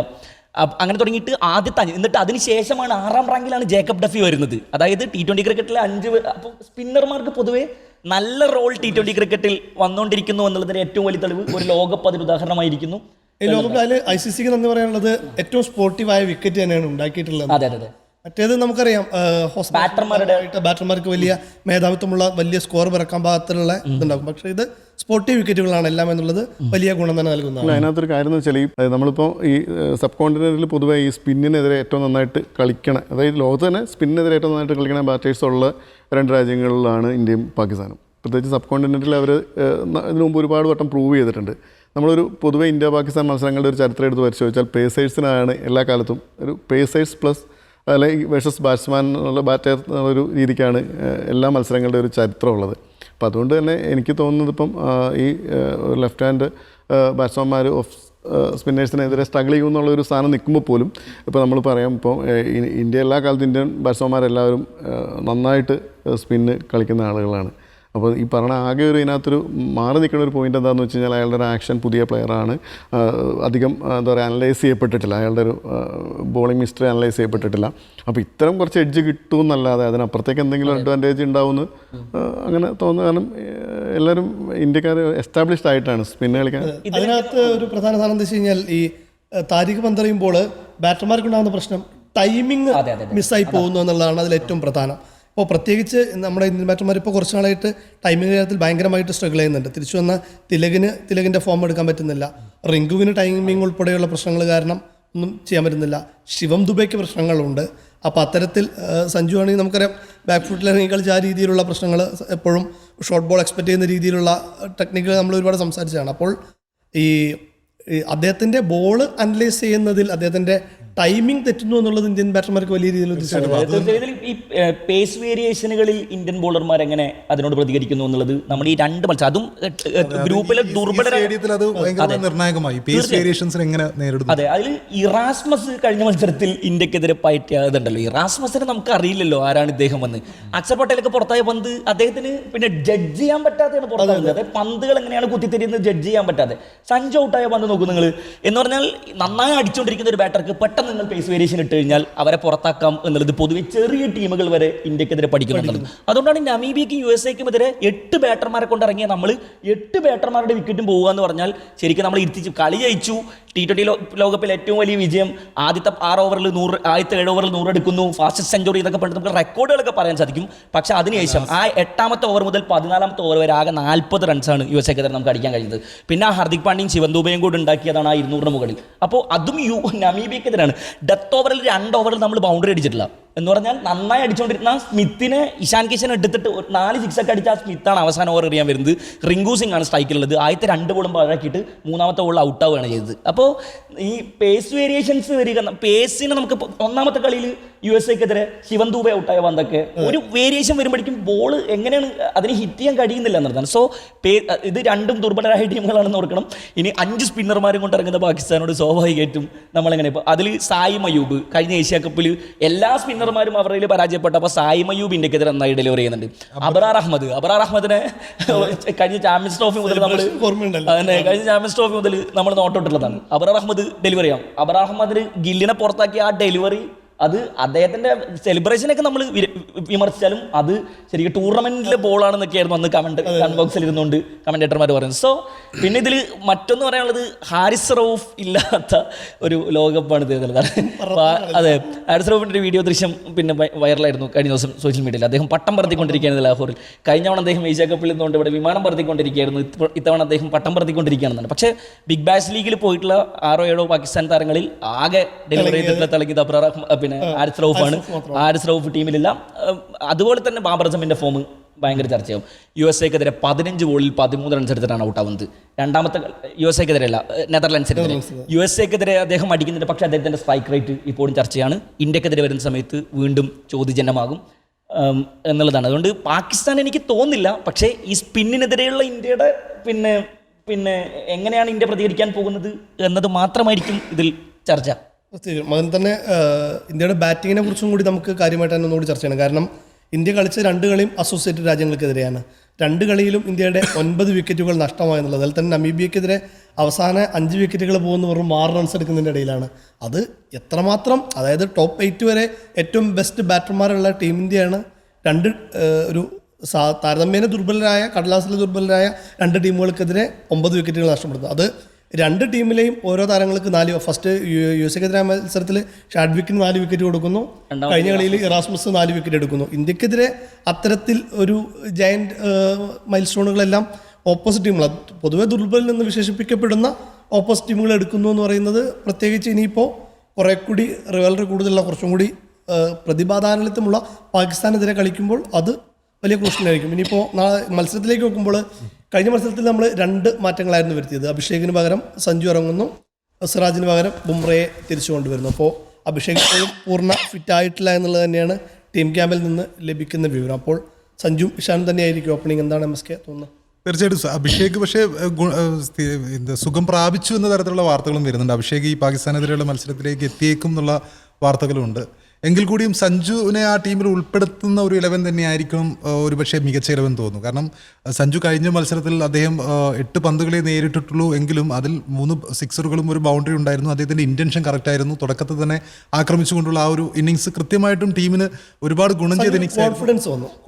അങ്ങനെ തുടങ്ങിയിട്ട് ആദ്യത്തെ 5, എന്നിട്ട് അതിന് ശേഷമാണ് 6ാം റാങ്കിലാണ് ജേക്കബ് ഡഫി വരുന്നത്. അതായത് T20 ക്രിക്കറ്റിലെ 5. അപ്പോൾ സ്പിന്നർമാർക്ക് പൊതുവേ നല്ല റോൾ T20 ക്രിക്കറ്റിൽ വന്നുകൊണ്ടിരിക്കുന്നു എന്നുള്ളതിന് ഏറ്റവും വലിയ തെളിവ് ഒരു ലോകകപ്പ് അതിന് ഉദാഹരണമായിരിക്കുന്നു. ഈ ലോകകപ്പിൽ അതിൽ ICCക്ക് നന്ദി പറയാനുള്ളത് ഏറ്റവും സ്പോർട്ടീവായ വിക്കറ്റ് തന്നെയാണ് ഉണ്ടാക്കിയിട്ടുള്ളത്. അതെ അതെ അതെ. മറ്റേത് നമുക്കറിയാം ബാറ്റർമാർക്ക് വലിയ മേധാവിത്വമുള്ള വലിയ സ്കോർ പിറക്കാൻ പാകത്തിലുള്ള ഇതുണ്ടാകും. പക്ഷേ ഇത് സ്പോർട്ടീവ് വിക്കറ്റുകളാണ് എല്ലാം എന്നുള്ളത് വലിയ ഗുണം തന്നെ നൽകുന്നതാണ്. അതിനകത്തൊരു കാര്യം എന്ന് വെച്ചാൽ ഈ നമ്മളിപ്പോൾ ഈ സബ് കോണ്ടിനെന്റിൽ പൊതുവെ ഈ സ്പിന്നിനെതിരെ ഏറ്റവും നന്നായിട്ട് കളിക്കണ, അതായത് ലോകത്ത് തന്നെ സ്പിന്നിനെതിരെ ഏറ്റവും നന്നായിട്ട് കളിക്കണ ബാറ്റേഴ്സ് ഉള്ള 2 രാജ്യങ്ങളിലാണ് ഇന്ത്യയും പാകിസ്ഥാനും. പ്രത്യേകിച്ച് സബ് കോണ്ടിനെന്റിൽ അവർ ഇതിനു മുമ്പ് ഒരുപാട് വട്ടം പ്രൂവ് ചെയ്തിട്ടുണ്ട്. നമ്മളൊരു പൊതുവെ ഇന്ത്യ പാകിസ്ഥാൻ മത്സരങ്ങളുടെ ഒരു ചരിത്രം എടുത്ത് പരിശോധിച്ചാൽ പേസേഴ്സിനാണ് എല്ലാ കാലത്തും ഒരു പേസേഴ്സ് പ്ലസ് അല്ലെങ്കിൽ വേഴ്സസ് ബാറ്റ്സ്മാൻ എന്നുള്ള ബാറ്റർ എന്നുള്ളൊരു രീതിക്കാണ് എല്ലാ മത്സരങ്ങളുടെ ഒരു ചരിത്രം ഉള്ളത്. അപ്പോൾ അതുകൊണ്ട് തന്നെ എനിക്ക് തോന്നുന്നത് ഇപ്പം ഈ ലെഫ്റ്റ് ഹാൻഡ് ബാറ്റ്സ്മാൻമാർ ഓഫ് സ്പിന്നേഴ്സിനെതിരെ സ്ട്രഗിൾ ചെയ്യുമെന്നുള്ളൊരു സ്ഥാനം നിൽക്കുമ്പോൾ പോലും ഇപ്പോൾ നമ്മൾ പറയാം, ഇപ്പോൾ ഇന്ത്യ എല്ലാ കാലത്തും ഇന്ത്യൻ ബാറ്റ്സ്മാൻമാരെല്ലാവരും നന്നായിട്ട് സ്പിന്ന് കളിക്കുന്ന ആളുകളാണ്. അപ്പോൾ ഈ പറഞ്ഞ ആകെ ഒരു ഇതിനകത്തൊരു മാറി നിൽക്കുന്ന ഒരു പോയിന്റ് എന്താണെന്ന് വെച്ച് കഴിഞ്ഞാൽ അയാളുടെ ഒരു ആക്ഷൻ പുതിയ പ്ലെയറാണ്, അധികം എന്താ പറയുക അനലൈസ് ചെയ്യപ്പെട്ടിട്ടില്ല, അയാളുടെ ഒരു ബോളിംഗ് മിസ്റ്ററി അനലൈസ് ചെയ്യപ്പെട്ടിട്ടില്ല. അപ്പോൾ ഇത്തരം കുറച്ച് എഡ്ജ് കിട്ടുമെന്നല്ലാതെ അതിനപ്പുറത്തേക്ക് എന്തെങ്കിലും അഡ്വാൻറ്റേജ് ഉണ്ടാവുമെന്ന് അങ്ങനെ തോന്നുന്നു. കാരണം എല്ലാവരും ഇന്ത്യക്കാർ എസ്റ്റാബ്ലിഷ്ഡ് ആയിട്ടാണ് സ്പിന്ന് കളിക്കാൻ. അതിനകത്ത് ഒരു പ്രധാന സാധനം എന്താ വെച്ച് കഴിഞ്ഞാൽ ഈ താരിഖ് പന്തെറിയുമ്പോൾ ബാറ്റർമാർക്കുണ്ടാകുന്ന പ്രശ്നം ടൈമിങ് മിസ്സായി പോകുന്നു എന്നുള്ളതാണ് അതിൽ ഏറ്റവും പ്രധാനം. അപ്പോൾ പ്രത്യേകിച്ച് നമ്മുടെ ഇന്ത്യൻ ബാറ്റർമാർ ഇപ്പോൾ കുറച്ച് നാളായിട്ട് ടൈമിംഗ് കാര്യത്തിൽ ഭയങ്കരമായിട്ട് സ്ട്രഗിൾ ചെയ്യുന്നുണ്ട്. തിരിച്ചു വന്ന തിലകിൻ്റെ ഫോം എടുക്കാൻ പറ്റുന്നില്ല. റിങ്കുവിന് ടൈമിംഗ് ഉൾപ്പെടെയുള്ള പ്രശ്നങ്ങൾ കാരണം ഒന്നും ചെയ്യാൻ പറ്റുന്നില്ല. ശിവം ദുബൈക്ക് പ്രശ്നങ്ങളുണ്ട്. അപ്പോൾ അത്തരത്തിൽ സഞ്ജു ആണെങ്കിൽ നമുക്കറിയാം ബാക്ക് ഫുട്ടിൽ ഇറങ്ങി കളിച്ച ആ രീതിയിലുള്ള പ്രശ്നങ്ങൾ, എപ്പോഴും ഷോർട്ട് ബോൾ എക്സ്പെക്ട് ചെയ്യുന്ന രീതിയിലുള്ള ടെക്നിക്കുകൾ നമ്മൾ ഒരുപാട് സംസാരിച്ചതാണ്. അപ്പോൾ ഈ അദ്ദേഹത്തിൻ്റെ ബോൾ അനലൈസ് ചെയ്യുന്നതിൽ അദ്ദേഹത്തിൻ്റെ ടൈമിംഗ് തെറ്റുന്നു എന്നുള്ളത് ഇന്ത്യൻ ബാറ്റർമാർക്ക് വലിയ രീതിയിൽ ഈ പേസ് വേരിയേഷനുകളിൽ ഇന്ത്യൻ ബോളർമാർ എങ്ങനെ അതിനോട് പ്രതികരിക്കുന്നു എന്നുള്ളത് നമ്മൾ ഈ 2 മത്സരം അതും ഗ്രൂപ്പിലെ നിർണായകമായി പേസ് വേരിയേഷൻസ് എങ്ങനെ നേരിടുന്നു. അതെ, അതിൽ ഇറാസ്മസ് കഴിഞ്ഞ മത്സരത്തിൽ ഇന്ത്യക്കെതിരെ പയറ്റിയതുണ്ടല്ലോ. ഇറാസ്മസിനെ നമുക്ക് അറിയില്ലല്ലോ ആരാണ് ഇദ്ദേഹം വന്ന്. അക്ഷർ പട്ടേലൊക്കെ പുറത്തായ പന്ത് അദ്ദേഹത്തിന് പിന്നെ ജഡ്ജ് ചെയ്യാൻ പറ്റാതെയാണ് പുറത്താകുന്നത്. അതായത് പന്തുകൾ എങ്ങനെയാണ് കുത്തിത്തിരിയുന്നത് ജഡ്ജ് ചെയ്യാൻ പറ്റാതെ. സഞ്ജു ഔട്ടായ പന്ത് നോക്കും നിങ്ങൾ എന്ന് പറഞ്ഞാൽ നന്നായി അടിച്ചുകൊണ്ടിരിക്കുന്ന ഒരു ബാറ്റർക്ക് പെട്ടെന്ന് നിങ്ങൾ പേസ് വേരിയേഷൻ ഇട്ട് കഴിഞ്ഞാൽ അവരെ പുറത്താക്കാം എന്നുള്ളത് പൊതുവെ ചെറിയ ടീമുകൾ വരെ ഇന്ത്യക്കെതിരെ പഠിക്കുന്നുള്ളത്. അതുകൊണ്ടാണ് നമീബിയക്കും USA-ക്കും എതിരെ 8 ബാറ്റർമാരെ കൊണ്ട് ഇറങ്ങിയ നമ്മൾ 8 ബാറ്റർമാരുടെ വിക്കറ്റും പോകുക എന്ന് പറഞ്ഞാൽ ശരിക്കും നമ്മൾ ഇരുത്തിച്ചു. കളി ജയിച്ചു. T20 ലോകകപ്പിൽ ഏറ്റവും വലിയ വിജയം. ആദ്യത്തെ 6 ഓവറിൽ 100, ആദ്യത്തെ 7 ഓവറിൽ 100 എടുക്കുന്നു, ഫാസ്റ്റസ്റ്റ് സെഞ്ചുറി എന്നൊക്കെ പറഞ്ഞിട്ട് നമുക്ക് റെക്കോർഡുകളൊക്കെ പറയാൻ സാധിക്കും. പക്ഷേ അതിനുശേഷം ആ 8ാമത്തെ ഓവർ മുതൽ 14ാമത്തെ ഓവർ വരെ ആകെ 40 റൺസാണ് USA-ക്കെതിരെ നമുക്ക് അടിക്കാൻ കഴിയുന്നത്. പിന്നെ ഹാർദിക് പാണ്ഡ്യയും ശിവൻ ദുബൈയും കൂടി ഉണ്ടാക്കിയതാണ് ആ 200 മുകളിൽ. അപ്പോൾ അതും നമീബിയക്കെതിരാണ്. ഡെത്ത് ഓവറിൽ 2 ഓവറിൽ നമ്മൾ ബൗണ്ടറി അടിച്ചിട്ടില്ല എന്ന് പറഞ്ഞാൽ നന്നായി അടിച്ചുകൊണ്ടിരുന്ന സ്മിത്തിനെ ഇഷാൻ കിഷൻ എടുത്തിട്ട് 4 സിക്സൊക്കെ അടിച്ച ആ സ്മിത്താണ് അവസാന ഓവർ എറിയാൻ വരുന്നത്. റിങ്കു സിംഗ് ആണ് സ്ട്രൈക്കിലുള്ളത്. ആദ്യത്തെ 2 ബോളും പാഴാക്കിയിട്ട് 3ാമത്തെ ബോളിൽ ഔട്ടാവുകയാണ് ചെയ്തത്. അപ്പോൾ ഈ പേസ് വേരിയേഷൻസ് വരിക, പേസിനെ നമുക്ക് 1ാമത്തെ കളിയിൽ USA-ക്കെതിരെ ശിവൻ ദുബൈ ഔട്ടായ പന്തൊക്കെ ഒരു വേരിയേഷൻ വരുമ്പോഴേക്കും ബോൾ എങ്ങനെയാണ് അതിന് ഹിറ്റ് ചെയ്യാൻ കഴിയുന്നില്ല എന്നുള്ളതാണ്. സോ ഇത് 2ഉം ദുർബലരായ ടീമുകളാണെന്ന് ഓർക്കണം. ഇനി 5 സ്പിന്നർമാരും കൊണ്ട് ഇറങ്ങുന്ന പാകിസ്ഥാനോട് സ്വാഭാവികമായിട്ടും നമ്മളെങ്ങനെ ഇപ്പോൾ അതിൽ സായി മയൂബ് കഴിഞ്ഞ ഏഷ്യ കപ്പിൽ എല്ലാ സ്പിന്നർമാരും അവരിൽ പരാജയപ്പെട്ടപ്പോൾ സായി മയൂബ് ഇന്ത്യക്കെതിരെ നന്നായി ഡെലിവറി ചെയ്യുന്നുണ്ട്. അബ്രാർ അഹമ്മദിനെ കഴിഞ്ഞ ചാമ്പ്യൻസ് ട്രോഫി മുതൽ നമ്മൾ നോട്ടോട്ടുള്ളതാണ്. അബ്രാർ അഹമ്മദ് ഡെലിവറി ചെയ്യാം. അബ്രാർ അഹമ്മദിന് ഗില്ലിനെ പുറത്താക്കിയ ആ ഡെലിവറി അത് അദ്ദേഹത്തിൻ്റെ സെലിബ്രേഷനൊക്കെ നമ്മൾ വിമർശിച്ചാലും അത് ശരിക്കും ടൂർണമെൻറ്റിലെ ബോളാണെന്നൊക്കെയായിരുന്നു അന്ന് കമൻറ്റ് ബോക്സിൽ ഇരുന്നുകൊണ്ട് കമൻറ്റേറ്റർമാർ പറയുന്നത്. സോ പിന്നെ ഇതിൽ മറ്റൊന്ന് പറയാനുള്ളത് ഹാരിസ് റൌഫ് ഇല്ലാത്ത ഒരു ലോകകപ്പാണ് ഇത്. അതെ, ഹാരിസ് റൌഫിൻ്റെ ഒരു വീഡിയോ ദൃശ്യം പിന്നെ വൈറലായിരുന്നു കഴിഞ്ഞ ദിവസം സോഷ്യൽ മീഡിയയിൽ. അദ്ദേഹം പട്ടം പറത്തിക്കൊണ്ടിരിക്കുകയാണ് ലാഹോറിൽ. കഴിഞ്ഞ തവണ അദ്ദേഹം ഏഷ്യ കപ്പിൽ നിന്നുകൊണ്ട് ഇവിടെ വിമാനം പറത്തിക്കൊണ്ടിരിക്കുകയായിരുന്നു. ഇത്തവണ അദ്ദേഹം പട്ടം പറത്തിക്കൊണ്ടിരിക്കുകയാണെന്നാണ്. പക്ഷേ ബിഗ് ബാഷ് ലീഗിൽ പോയിട്ടുള്ള 6-7 പാകിസ്ഥാൻ താരങ്ങളിൽ ആകെ ഡെലിവറി ചെയ്തിട്ടുള്ള തിളങ്ങിയത് അബ്രാർ പിന്നെ ഹാരിസ് റൌഫാണ്. ഹാരിസ് റൌഫ് ടീമിലില്ല. അതുപോലെ തന്നെ ബാബർ അസമിൻ്റെ ഫോം ഭയങ്കര ചർച്ചയാവും. USA-ക്കെതിരെ 15 ബോളിൽ 13 റൺസ് എടുത്തിട്ടാണ് ഔട്ടാവുന്നത്. 2ാമത്തെ USA-ക്കെതിരെ അല്ല, നെതർലാൻഡ്സിനെതിരെ. USA-ക്കെതിരെ അദ്ദേഹം അടിക്കുന്നുണ്ട്. പക്ഷേ അദ്ദേഹത്തിൻ്റെ സ്ട്രൈക്ക് റേറ്റ് ഇപ്പോഴും ചർച്ചയാണ്. ഇന്ത്യക്കെതിരെ വരുന്ന സമയത്ത് വീണ്ടും ചോദ്യചിഹ്നമാകും എന്നുള്ളതാണ്. അതുകൊണ്ട് പാകിസ്ഥാൻ എനിക്ക് തോന്നുന്നില്ല. പക്ഷേ ഈ സ്പിന്നിനെതിരെയുള്ള ഇന്ത്യയുടെ പിന്നെ എങ്ങനെയാണ് ഇന്ത്യ പ്രതികരിക്കാൻ പോകുന്നത് എന്നത് മാത്രമായിരിക്കും ഇതിൽ ചർച്ച. അതിന് തന്നെ ഇന്ത്യയുടെ ബാറ്റിങ്ങിനെ കുറിച്ചും കൂടി നമുക്ക് കാര്യമായിട്ട് തന്നെ ഒന്നുകൂടി ചർച്ച ചെയ്യണം. കാരണം ഇന്ത്യ കളിച്ച 2 കളിയും അസോസിയേറ്റഡ് രാജ്യങ്ങൾക്കെതിരെയാണ്. 2 കളിയിലും ഇന്ത്യയുടെ 9 വിക്കറ്റുകൾ നഷ്ടമായെന്നുള്ളത്. അതിൽ തന്നെ നമീബിയക്കെതിരെ അവസാന 5 വിക്കറ്റുകൾ പോകുന്ന വെറും 6 റൺസ് എടുക്കുന്നതിൻ്റെ ഇടയിലാണ്. അത് എത്രമാത്രം, അതായത് ടോപ്പ് 8 വരെ ഏറ്റവും ബെസ്റ്റ് ബാറ്റർമാരുള്ള ടീം ഇന്ത്യയാണ് ഒരു താരതമ്യേന ദുർബലരായ, കടലാസിൽ ദുർബലരായ 2 ടീമുകൾക്കെതിരെ 9 വിക്കറ്റുകൾ നഷ്ടപ്പെടുന്നത്. അത് 2 ടീമിലെയും ഓരോ താരങ്ങൾക്ക് 4, ഫസ്റ്റ് യുഎസ്എക്കെതിരായ മത്സരത്തിൽ ഷാഡ്വിക്കിന് 4 വിക്കറ്റ് കൊടുക്കുന്നു, കഴിഞ്ഞ കളിയിൽ ഇറാസ്മസ് 4 വിക്കറ്റ് എടുക്കുന്നു. ഇന്ത്യക്കെതിരെ അത്തരത്തിൽ ഒരു ജയൻറ്റ് മൈൽ സ്റ്റോണുകളെല്ലാം ഓപ്പോസിറ്റ് ടീമുകൾ, പൊതുവെ ദുർബലിൽ നിന്ന് വിശേഷിപ്പിക്കപ്പെടുന്ന ഓപ്പോസിറ്റ് ടീമുകൾ എടുക്കുന്നു എന്ന് പറയുന്നത്, പ്രത്യേകിച്ച് ഇനിയിപ്പോൾ കുറേ കൂടി റിവൽറി കൂടുതലുള്ള, കുറച്ചും കൂടി പ്രതിഭാധാനത്വമുള്ള പാകിസ്ഥാനെതിരെ കളിക്കുമ്പോൾ അത് വലിയ ക്രൂഷ്യലായിരിക്കും. ഇനിയിപ്പോൾ മത്സരത്തിലേക്ക് നോക്കുമ്പോൾ കഴിഞ്ഞ മത്സരത്തിൽ നമ്മൾ 2 മാറ്റങ്ങളായിരുന്നു വരുത്തിയത്. അഭിഷേകിന് പകരം സഞ്ജു ഇറങ്ങുന്നു, സിറാജിന് പകരം ബുംറയെ തിരിച്ചു കൊണ്ടുവരുന്നു. അപ്പോൾ അഭിഷേക് ഇപ്പോഴും പൂർണ്ണ ഫിറ്റായിട്ടില്ല എന്നുള്ളത് തന്നെയാണ് ടീം ക്യാമ്പിൽ നിന്ന് ലഭിക്കുന്ന വിവരം. അപ്പോൾ സഞ്ജു ഇഷാനും തന്നെയായിരിക്കും ഓപ്പണിംഗ്. എന്താണ് MSK തോന്നുന്നത്? തീർച്ചയായിട്ടും അഭിഷേക് പക്ഷേ സുഖം പ്രാപിച്ചു എന്ന തരത്തിലുള്ള വാർത്തകളും വരുന്നുണ്ട്. അഭിഷേക് ഈ പാകിസ്ഥാനെതിരെയുള്ള മത്സരത്തിലേക്ക് എത്തിയേക്കും എന്നുള്ള വാർത്തകളുമുണ്ട്. എങ്കിൽ കൂടിയും സഞ്ജുവിനെ ആ ടീമിൽ ഉൾപ്പെടുത്തുന്ന ഒരു 11 തന്നെയായിരിക്കും ഒരുപക്ഷെ മികച്ച 11 തോന്നുന്നു. കാരണം സഞ്ജു കഴിഞ്ഞ മത്സരത്തിൽ അദ്ദേഹം 8 പന്തുകളെ നേരിട്ടിട്ടുള്ളൂ, എങ്കിലും അതിൽ 3 സിക്സറുകളും ഒരു ബൗണ്ടറി ഉണ്ടായിരുന്നു. അദ്ദേഹത്തിൻ്റെ ഇൻറ്റൻഷൻ കറക്റ്റ് ആയിരുന്നു. തുടക്കത്തിൽ തന്നെ ആക്രമിച്ചുകൊണ്ടുള്ള ആ ഒരു ഇന്നിങ്സ് കൃത്യമായിട്ടും ടീമിന് ഒരുപാട് ഗുണം ചെയ്ത ഇന്നിങ്സ്,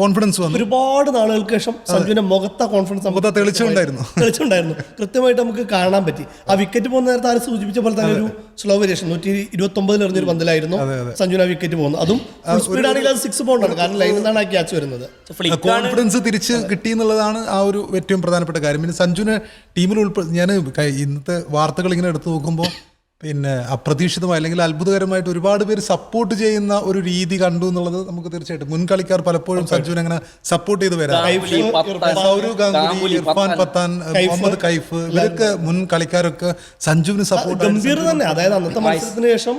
കോൺഫിഡൻസ് വന്നു. ഒരുപാട് നാളുകൾക്ക് ശേഷം സഞ്ജുവിന്റെ മുഖത്ത കോൺഫിഡൻസ് തെളിച്ചുണ്ടായിരുന്നു. കൃത്യമായിട്ട് നമുക്ക് കാണാൻ പറ്റി. ആ വിക്കറ്റ് പോകുന്ന നേരത്തെ ആരും സൂചിപ്പിച്ച പോലെ തന്നെ ഒരു സ്ലോ വേരിയേഷൻ 129 എറിഞ്ഞൊരു പന്തിലായിരുന്നു സഞ്ജുവിന് വിക്കറ്റ് പോകുന്നത്. അതും ഫുൾ സ്പീഡ് ആണെങ്കിൽ അത് 6 ബൗണ്ടാണ്, കാരണം ലൈനിൽ നിന്നാണ് ആ ക്യാച്ച് വരുന്നത്. കോൺഫിഡൻസ് തിരിച്ച് കിട്ടി എന്നുള്ളതാണ് ആ ഒരു ഏറ്റവും പ്രധാനപ്പെട്ട കാര്യം. പിന്നെ സഞ്ജുവിനെ ടീമിൽ ഞാൻ ഇന്നത്തെ വാർത്തകൾ ഇങ്ങനെ എടുത്തു നോക്കുമ്പോൾ പിന്നെ അപ്രതീക്ഷിതമായി അല്ലെങ്കിൽ അത്ഭുതകരമായിട്ട് ഒരുപാട് പേര് സപ്പോർട്ട് ചെയ്യുന്ന ഒരു രീതി കണ്ടു എന്നുള്ളത് നമുക്ക് തീർച്ചയായിട്ടും മുൻ കളിക്കാർ പലപ്പോഴും സഞ്ജുവിനെ അങ്ങനെ സപ്പോർട്ട് ചെയ്ത് വരാം. സൗരവ് ഗാംഗുലി, ഇർഫാൻ പത്താൻ, മുഹമ്മദ് കൈഫ്, ഇവരൊക്കെ മുൻ കളിക്കാരൊക്കെ സഞ്ജുവിന് സപ്പോർട്ട് ഗംഭീർ തന്നെ. അതായത് അന്നത്തെ മത്സരത്തിന് ശേഷം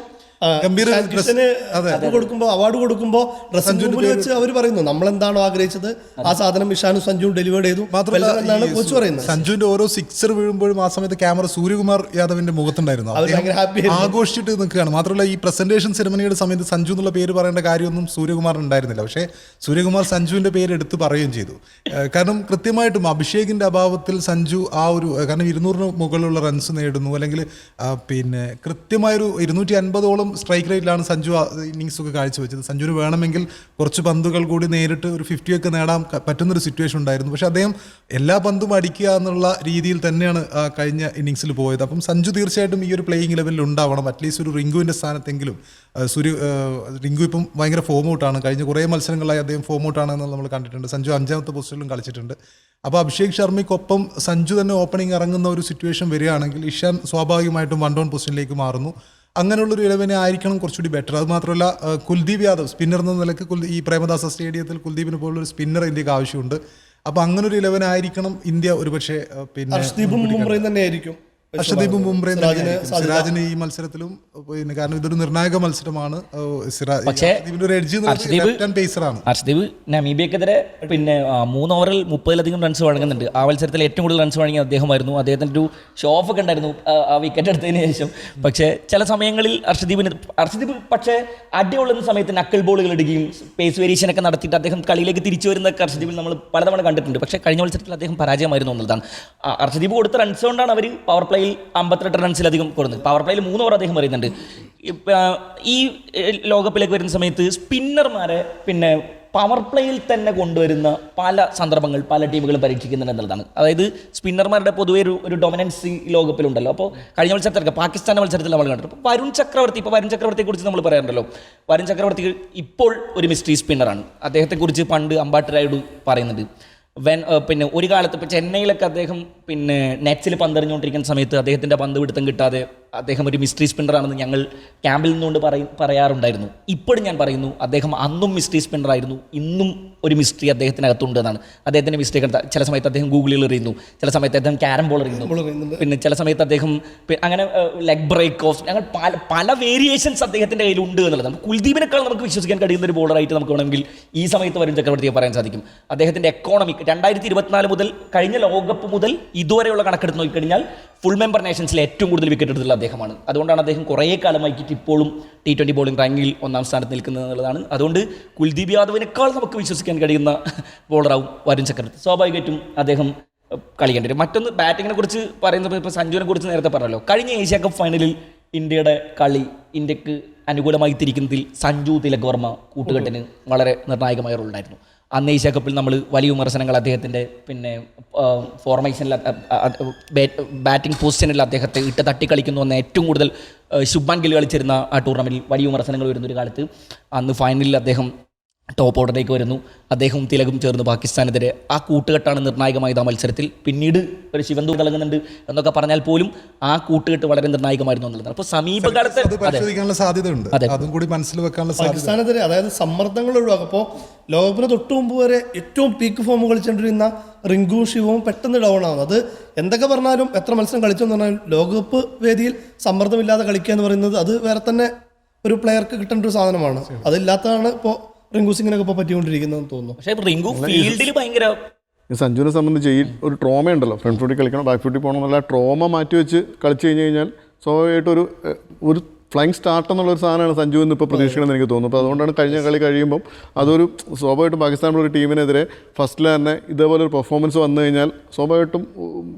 അവാർഡ് കൊടുക്കുമ്പോൾ ഡ്രസ്സിംഗ് റൂമിൽ വെച്ച് അവർ പറയുന്നു നമ്മളെന്താണോ ആഗ്രഹിച്ചത് ആ സാധനം ഇഷാനും സഞ്ജുവും ഡെലിവേർഡ് ചെയ്തു എന്നാണ് കോച്ച് പറയുന്നത്. സഞ്ജുവിന്റെ ഓരോ സിക്സർ വീഴുമ്പോഴും ആ സമയത്ത് ക്യാമറ സൂര്യകുമാർ യാദവിന്റെ മുഖത്തുണ്ടായിരുന്നു, ആഘോഷിച്ചിട്ട് നിൽക്കുകയാണ്. മാത്രമല്ല ഈ പ്രസന്റേഷൻ സെറമണിയുടെ സമയത്ത് സഞ്ജു എന്നുള്ള പേര് പറയേണ്ട കാര്യമൊന്നും സൂര്യകുമാറിന് ഉണ്ടായിരുന്നില്ല. പക്ഷേ സൂര്യകുമാർ സഞ്ജുവിന്റെ പേര് എടുത്ത് പറയുകയും ചെയ്തു. കാരണം കൃത്യമായിട്ടും അഭിഷേകിന്റെ അഭാവത്തിൽ സഞ്ജു ആ ഒരു, കാരണം 200 മുകളിലുള്ള റൺസ് നേടുന്നു, അല്ലെങ്കിൽ പിന്നെ കൃത്യമായൊരു 250ഓളം സ്ട്രൈക്ക് റേറ്റിലാണ് സഞ്ജു ഇന്നിങ്സ് ഒക്കെ കാഴ്ചവെച്ചത്. സഞ്ജുവിന് വേണമെങ്കിൽ കുറച്ച് പന്തുകൾ കൂടി നേരിട്ട് ഒരു 50 ഒക്കെ നേടാൻ പറ്റുന്നൊരു സിറ്റുവേഷൻ ഉണ്ടായിരുന്നു. പക്ഷെ അദ്ദേഹം എല്ലാ പന്തും അടിക്കുക എന്നുള്ള രീതിയിൽ തന്നെയാണ് കഴിഞ്ഞ ഇന്നിങ്സിൽ പോയത്. അപ്പം സഞ്ജു തീർച്ചയായിട്ടും ഈ ഒരു പ്ലേയിങ് ലെവലിൽ ഉണ്ടാവണം. അറ്റ്ലീസ്റ്റ് ഒരു റിങ്കുവിൻ്റെ സ്ഥാനത്തെങ്കിലും. റിങ്കു ഇപ്പം ഭയങ്കര ഫോം ഔട്ടാണ്. കഴിഞ്ഞ കുറേ മത്സരങ്ങളായി അദ്ദേഹം ഫോം ഔട്ടാണെന്ന് നമ്മൾ കണ്ടിട്ടുണ്ട്. സഞ്ജു 5ാമത്തെ പൊസിഷനിലും കളിച്ചിട്ടുണ്ട്. അപ്പോൾ അഭിഷേക് ശർമ്മയ്ക്കൊപ്പം സഞ്ജു തന്നെ ഓപ്പണിംഗ് ഇറങ്ങുന്ന ഒരു സിറ്റുവേഷൻ വരികയാണെങ്കിൽ ഇഷാൻ സ്വാഭാവികമായിട്ടും 1 ഡൗൺ പൊസിഷനിലേക്ക് മാറുന്നു. അങ്ങനെയുള്ളൊരു 11 ആയിരിക്കണം കുറച്ചുകൂടി ബെറ്റർ. അത് മാത്രമല്ല കുൽദീപ് യാദവ് സ്പിന്നർ എന്ന നിലയ്ക്ക് ഈ പ്രേമദാസ സ്റ്റേഡിയത്തിൽ കുൽദീപിന് പോലുള്ളൊരു സ്പിന്നർ ഇന്ത്യക്ക് ആവശ്യമുണ്ട്. അപ്പോൾ അങ്ങനെ ഒരു 11 ആയിരിക്കണം ഇന്ത്യ ഒരുപക്ഷെ. പിന്നെ അർഷദീപും ബുംറയും സിറാജിന് ഈ മത്സരത്തിലും പിന്നെ, കാരണം ഇതൊരു നിർണായക മത്സരമാണ്. അർഷദീപ് നമീബിയക്കെതിരെ പിന്നെ 3 ഓവറിൽ 30-ലധികം റൺസ് വഴങ്ങുന്നുണ്ട്. ആ മത്സരത്തിൽ ഏറ്റവും കൂടുതൽ റൺസ് വഴങ്ങിയ അദ്ദേഹമായിരുന്നു. അദ്ദേഹത്തിൻ്റെ ഒരു ഷോ ഓഫ് ഒക്കെ ഉണ്ടായിരുന്നു ആ വിക്കറ്റ് എടുത്തതിന് ശേഷം. പക്ഷേ ചില സമയങ്ങളിൽ അർഷദീപ് പക്ഷേ അടികൊള്ളുന്ന സമയത്ത് നക്കിൾ ബോളുകൾ ഇടുകയും പേസ് വേരിയേഷൻ ഒക്കെ നടത്തിയിട്ട് അദ്ദേഹം കളിയിലേക്ക് തിരിച്ചു വരുന്ന അർഷദീപിൽ നമ്മൾ പലതവണ കണ്ടിട്ടുണ്ട്. പക്ഷേ കഴിഞ്ഞ മത്സരത്തിൽ അദ്ദേഹം പരാജയമായിരുന്നു എന്നുള്ളതാണ്. അർഷദീപ് കൊടുത്ത റൺസ് കൊണ്ടാണ് അവർ പവർ പ്ലേ 58 റൺസിലധികം കൊടുക്കുന്നത്. പവർ പ്ലേയിൽ 3 ഓവർ അദ്ദേഹം പറയുന്നുണ്ട്. ഈ ലോകകപ്പിലേക്ക് വരുന്ന സമയത്ത് സ്പിന്നർമാരെ പിന്നെ പവർ പ്ലേയിൽ തന്നെ കൊണ്ടുവരുന്ന പല സന്ദർഭങ്ങൾ പല ടീമുകളും പരീക്ഷിക്കുന്നുണ്ട് എന്നുള്ളതാണ്. അതായത് സ്പിന്നർമാരുടെ പൊതുവെ ഒരു ഡൊമിനൻസ് ഈ ലോകകപ്പിലുണ്ടല്ലോ. അപ്പോൾ കഴിഞ്ഞ മത്സരത്തിലൊക്കെ പാകിസ്ഥാൻ്റെ മത്സരത്തിൽ നമ്മൾ കണ്ടിട്ടുണ്ട്. അപ്പോൾ വരുൺ ചക്രവർത്തിയെക്കുറിച്ച് നമ്മൾ പറയാറുണ്ടല്ലോ. വരുൺ ചക്രവർത്തി ഇപ്പോൾ ഒരു മിസ്റ്ററി സ്പിന്നറാണ്. അദ്ദേഹത്തെക്കുറിച്ച് പണ്ട് അമ്പാട്ട് രായുഡു പറയുന്നുണ്ട്. പിന്നെ ഒരു കാലത്ത് ഇപ്പോൾ ചെന്നൈയിലൊക്കെ അദ്ദേഹം പിന്നെ നെറ്റ്സിൽ പന്തെറിഞ്ഞുകൊണ്ടിരിക്കുന്ന സമയത്ത് അദ്ദേഹത്തിൻ്റെ പന്ത് പിടുത്തം കിട്ടാതെ അദ്ദേഹം ഒരു മിസ്റ്ററി സ്പിന്നറാണെന്ന് ഞങ്ങൾ ക്യാമ്പിൽ നിന്നുകൊണ്ട് പറയാറുണ്ടായിരുന്നു. ഇപ്പോഴും ഞാൻ പറയുന്നു, അദ്ദേഹം അന്നും മിസ്റ്ററി സ്പിന്നറായിരുന്നു, ഇന്നും ഒരു മിസ്റ്ററി അദ്ദേഹത്തിനകത്തുണ്ട് എന്നാണ്. അദ്ദേഹത്തിൻ്റെ മിസ്റ്റേക്ക് ചില സമയത്ത് അദ്ദേഹം ഗൂഗിളിൽ എറിയുന്നു, ചില സമയത്ത് അദ്ദേഹം ക്യാരം ബോൾ എറിയുന്നു, പിന്നെ ചില സമയത്ത് അദ്ദേഹം അങ്ങനെ ലെഗ് ബ്രേക്ക് ഓഫ്, അങ്ങനെ പല വേരിയേഷൻസ് അദ്ദേഹത്തിൻ്റെ കയ്യിലുണ്ട് എന്നുള്ളത്. കുൽദീപിനേക്കാൾ നമുക്ക് വിശ്വസിക്കാൻ കഴിയുന്ന ഒരു ബോളറായിട്ട് നമുക്ക് വേണമെങ്കിൽ ഈ സമയത്ത് വരുൺ ചക്രവർത്തിയെ പറയാൻ സാധിക്കും. അദ്ദേഹത്തിൻ്റെ എക്കോണമിക് 2024 മുതൽ കഴിഞ്ഞ ലോകകപ്പ് മുതൽ ഇതുവരെയുള്ള കണക്കെടുത്ത് നോക്കിക്കഴിഞ്ഞാൽ ഫുൾ മെമ്പർ നേഷൻസിൽ ഏറ്റവും കൂടുതൽ വിക്കറ്റ് എടുത്തുള്ള അദ്ദേഹമാണ്. അതുകൊണ്ടാണ് അദ്ദേഹം കുറേ കാലമായിട്ട് ഇപ്പോഴും T20 ബോളിംഗ് റാങ്കിൽ 1ാം സ്ഥാനത്ത് നിൽക്കുന്നത് എന്നുള്ളതാണ്. അതുകൊണ്ട് കുൽദീപ് യാദവിനേക്കാൾ നമുക്ക് വിശ്വസിക്കാൻ കഴിയുന്ന ബോളറാവും വരുൺ ചക്രവർത്തി. സ്വാഭാവികമായിട്ടും അദ്ദേഹം കളിക്കേണ്ടി വരും. മറ്റൊന്ന് ബാറ്റിങ്ങിനെ കുറിച്ച് പറയുന്നത്, ഇപ്പോൾ സഞ്ജുവിനെ കുറിച്ച് നേരത്തെ പറഞ്ഞല്ലോ, കഴിഞ്ഞ ഏഷ്യ കപ്പ് ഫൈനലിൽ ഇന്ത്യയുടെ കളി ഇന്ത്യക്ക് അനുകൂലമായി തിരിക്കുന്നതിൽ സഞ്ജു തിലക് വർമ്മ കൂട്ടുകെട്ടിന് വളരെ നിർണായകമായ റോളുണ്ടായിരുന്നു. അന്ന് ഏഷ്യ കപ്പിൽ നമ്മൾ വലിയ വിമർശനങ്ങൾ അദ്ദേഹത്തിൻ്റെ ഫോർമേഷനിൽ ബാറ്റിംഗ് പൊസിഷനിൽ അദ്ദേഹത്തെ ഇട്ട് തട്ടി കളിക്കുന്നു എന്ന ഏറ്റവും കൂടുതൽ ശുഭ്മാൻ ഗിൽ കളിച്ചിരുന്ന ആ ടൂർണമെൻറ്റിൽ വലിയ വിമർശനങ്ങൾ വരുന്നൊരു കാലത്ത് അന്ന് ഫൈനലിൽ അദ്ദേഹം ടോപ്പ് ഓർഡറിലേക്ക് വരുന്നു. അദ്ദേഹവും തിലകും ചേർന്ന് പാകിസ്ഥാനെതിരെ ആ കൂട്ടുകെട്ടാണ് നിർണായകമായത് ആ മത്സരത്തിൽ. പിന്നീട് ഒരു ശിവന്തു തിളങ്ങുന്നുണ്ട് എന്നൊക്കെ പറഞ്ഞാൽ പോലും ആ കൂട്ടുകെട്ട് വളരെ നിർണായകമായിരുന്നു എന്നുള്ളതാണ്. അപ്പോൾ സമീപകാലത്ത് പരിശോധിക്കാനുള്ള സാധ്യതയുണ്ട്, അതും കൂടി മനസ്സിൽ വെക്കാനുള്ള സാധ്യത. പാകിസ്ഥാനെതിരെ അതായത് സമ്മർദ്ദങ്ങൾ ഒഴിവാക്കും. അപ്പോൾ ലോകകപ്പിന് തൊട്ട് മുമ്പ് വരെ ഏറ്റവും പീക്ക് ഫോം കളിച്ചുകൊണ്ടിരുന്ന റിങ്കു ശിവവും പെട്ടെന്ന് ഡൗൺ ആവുന്നത്. അത് എന്തൊക്കെ പറഞ്ഞാലും എത്ര മത്സരം കളിച്ചെന്ന് പറഞ്ഞാലും ലോകകപ്പ് വേദിയിൽ സമ്മർദ്ദമില്ലാതെ കളിക്കുക എന്ന് പറയുന്നത് അത് വേറെ തന്നെ ഒരു പ്ലെയർക്ക് കിട്ടേണ്ട ഒരു സാധനമാണ്. അതില്ലാത്തതാണ് ഇപ്പോൾ റിങ്കു സിംഗിനൊക്കെ ഇപ്പോൾ പറ്റിക്കൊണ്ടിരിക്കുന്നതെന്ന് തോന്നുന്നു. പക്ഷേ റിങ്കു ഫീൽഡിൽ ഭയങ്കര സഞ്ജുവിനെ സംബന്ധിച്ച് ഈ ഒരു ട്രോമ ഉണ്ടല്ലോ, ഫ്രണ്ട് ഫുട്ടിൽ കളിക്കണം ബാക്ക് ഫുട്ടിൽ പോകണം എന്നുള്ള ട്രോമ മാറ്റി വെച്ച് കളിച്ചു കഴിഞ്ഞ് കഴിഞ്ഞാൽ സ്വാഭാവികമായിട്ടൊരു ഒരു ഫ്ലൈങ് സ്റ്റാർട്ട് എന്നുള്ളൊരു സാധനമാണ് സഞ്ജു എന്ന് ഇപ്പോൾ പ്രതീക്ഷിക്കണമെന്ന് എനിക്ക് തോന്നുന്നു. അപ്പോൾ അതുകൊണ്ടാണ് കഴിഞ്ഞ കളി കഴിയുമ്പം അതൊരു സ്വാഭാവികമായിട്ടും പാകിസ്ഥാനുള്ള ഒരു ടീമിനെതിരെ ഫസ്റ്റിൽ തന്നെ ഇതേപോലെ ഒരു പെർഫോമൻസ് വന്നു കഴിഞ്ഞാൽ സ്വാഭാവികമായിട്ടും